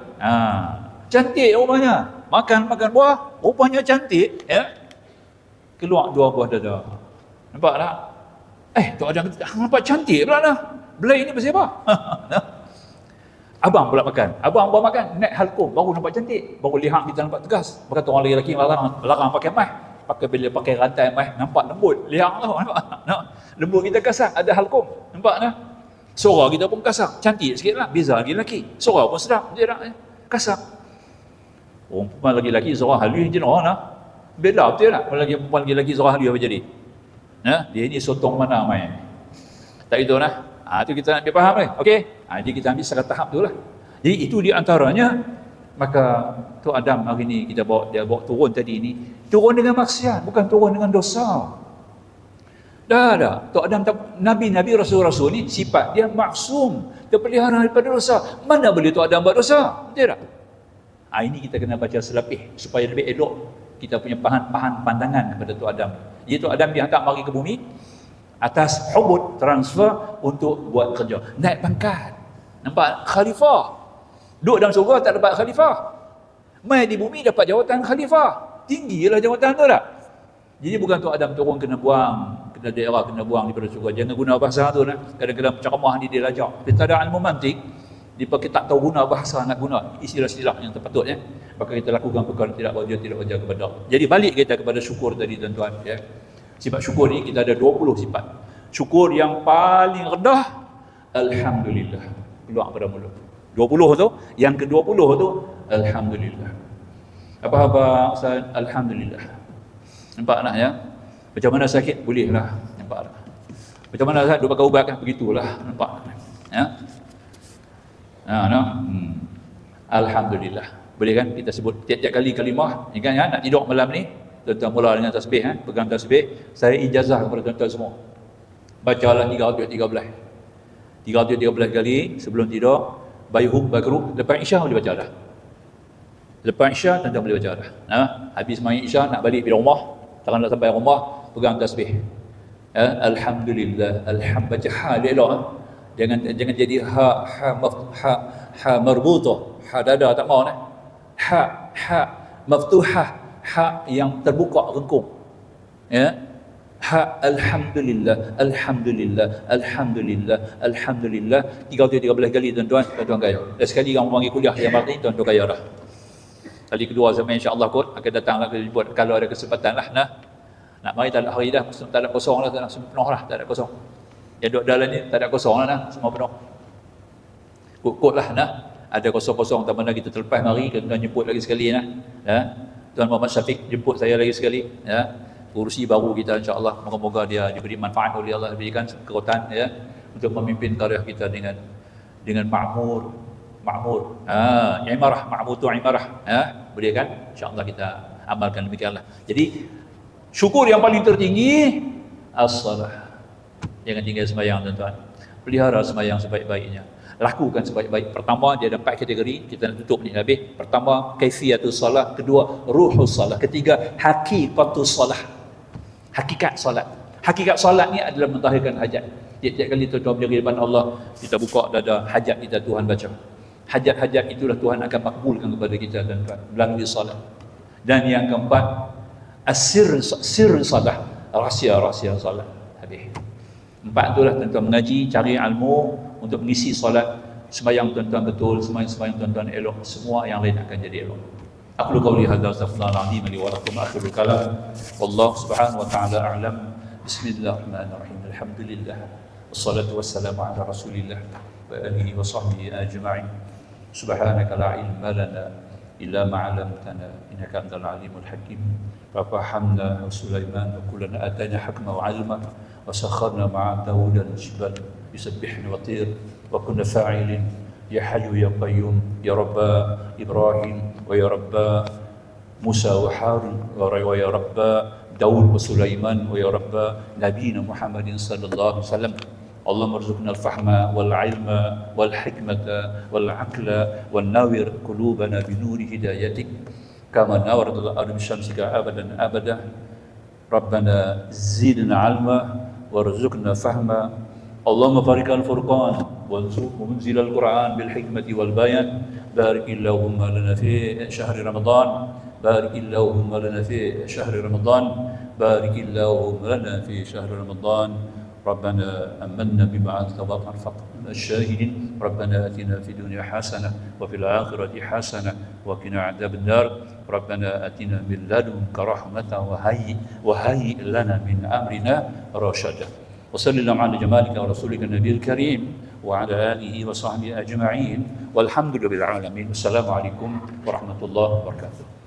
Cantik rupanya. Makan buah, rupanya cantik, ya. Keluar 2 buah dada. Nampak tak? Tok Adam kata, nampak cantik pula dah. Belai ni pasal apa? Abang pula makan. Abang makan, naik halkum, baru nampak cantik. Baru lihat kita nampak tegas. Berkata orang lelaki larang pakai mai. Bila pakai rantai mai, nampak lembut. Lihat tu, nampak? Lembut kita kasar, ada halkum. Nampak tak? Suara kita pun kasar. Cantik sikit lah. Beza lagi lelaki. Suara pun sedap. Dia tak kasar. Orang perempuan lagi-lagi suara halus je orang lah. Beda betul tak? Kalau perempuan lagi-lagi suara halus apa jadi? Dia ni sotong mana main. Tak itu lah. Itu kita nak faham ni. Okey? Jadi kita ambil secara tahap tu lah. Jadi itu di antaranya. Maka Tok Adam hari ni dia bawa turun tadi ni. Turun dengan maksiat. Bukan turun dengan dosa. Dah. Tok Adam Nabi-Nabi Rasul-Rasul ni sifat dia maksum. Terpelihara daripada dosa. Mana boleh Tok Adam buat dosa? Betul tak? Ini kita kena baca selapih supaya lebih elok kita punya pandangan kepada Tok Adam. Jadi Tok Adam dihantar mari ke bumi atas hubud transfer untuk buat kerja. Naik pangkat. Nampak? Khalifah. Duduk dalam surga tak dapat khalifah. Mai di bumi dapat jawatan khalifah. Tinggilah jawatan tu tak? Jadi bukan Tok Adam turun kena buang, kena daerah kena buang daripada surga. Jangan guna bahasa tu lah. Kadang-kadang ceramah ni dia lajak. Kita ada ilmu mantik. Jika kita tak tahu guna bahasa nak guna istilah-istilah yang terpatutnya, maka kita lakukan perkara tidak wajar kepada Allah. Jadi balik kita kepada syukur tadi tuan-tuan ya. Sifat syukur ni kita ada 20 sifat. Syukur yang paling rendah alhamdulillah. Keluar pada mulut. 20 tu, yang ke-20 tu alhamdulillah. Apa Ustaz? Alhamdulillah. Nampak nak ya? Macam mana sakit? Bolehlah. Nampak tak? Macam mana Ustaz? Duk pakai ubat kan? Begitulah, nampak. Ya. Alhamdulillah. Boleh kan kita sebut tiap-tiap kali kalimah, ni kan ya, nak tidur malam ni, tuan-tuan mula dengan tasbih pegang tasbih. Saya ijazah kepada tuan-tuan semua. Bacalah 313 kali sebelum tidur, bayhum bagru, lepas Isya boleh baca dah. Lepas Isya tuan-tuan boleh baca dah. Habis main Isya nak balik pergi rumah, takkan nak sampai rumah, pegang tasbih. Alhamdulillah, baca ha dia elok. Jangan jadi ha marbutah, ha dada tak mau ha maftuhah, ha yang terbuka rengkung. Ya. Ha alhamdulillah, 313 kali tuan-tuan kaya. Dan sekali orang panggil kuliah yang berarti tuan-tuan kaya dah. Kali kedua sama insya-Allah kot akan datanglah buat kalau ada kesempatan lah nak mari tak ada hari dah, tak ada kosong lah, tak ada penuh lah, tak ada kosong. Yang duduk dalam ni tak ada kosong lah semua penuh. Kut-kut lah ada kosong-kosong, tak mana kita terlepas mari, kita jemput lagi sekali Tuan Muhammad Syafiq jemput saya lagi sekali urusi baru kita insya-Allah, moga-moga dia diberi manfaat oleh Allah, diberikan kekuatan untuk memimpin tarikh kita dengan makmur imarah, makmur tu imarah boleh kan, insya-Allah kita amalkan demikianlah. Jadi syukur yang paling tertinggi as-salah. Jangan tinggal sembahyang tuan-tuan, pelihara sembahyang sebaik-baiknya, lakukan sebaik-baik. Pertama dia ada 4 kategori, kita nak tutup ni habis. Pertama kaifiyatus salah, kedua ruhus salah, ketiga haqiqatus salah, hakikat salat. Hakikat salat ni adalah mentahirkan hajat. Tiap-tiap kali tuan-tuan berdiri depan Allah, kita buka dada, hajat kita Tuhan baca. Hajat-hajat itulah Tuhan akan makbulkan kepada kita tuan-tuan melalui salat. Dan yang keempat sir salah, rahsia salat. Habis. 4 itulah tuan-tuan mengaji, cari ilmu untuk mengisi solat, sembahyang tuan-tuan betul, sembahyang tuan-tuan elok, semua yang lain akan jadi elok. Aku qauli hadza astaghfirullah alazim li wa lakum akhirul kalam. Wallahu subhanahu wa ta'ala a'lam. Bismillahirrahmanirrahim. Alhamdulillah. Wassalatu wassalamu ala Rasulillah wa alihi wa sahbihi ajma'in. Subhanaka la ilma lana illa ma 'allamtana innaka antal alimul hakim. Fahamna Sulaiman wa kullana atana hukma wa 'ilma wa sakharna ma'a Daud al-jibal يسبحني وطير وكنا فاعلين يا حي يا قيوم يا رب إبراهيم ويا رب موسى وحارون ويا رب داود وسليمان ويا رب نبينا محمد صلى الله عليه وسلم. اللهم ارزقنا الفهم والعلم والحكمة والعقل والنور قلوبنا بنور هدايتك كما نورت الأرض بشمسك أبدا أبدا. ربنا زدنا علما وارزقنا فهما. اللهم بارك الفرقان ومنزل القرآن بالحكمة والبيان. بارك اللهم لنا في شهر رمضان. بارك اللهم لنا في شهر رمضان. بارك اللهم لنا في شهر رمضان. ربنا أمنا بما أنزلت وارفقنا الشاهدين. ربنا آتنا في الدنيا حسنة وفي الآخرة حسنة وقنا عذاب النار. ربنا آتنا من لدنك رحمة وهيئ لنا من أمرنا رشدا. وصلى الله على جمالك ورسولك النبي الكريم وعلى آله وصحبه أجمعين والحمد لله بالعالمين. والسلام عليكم ورحمة الله وبركاته.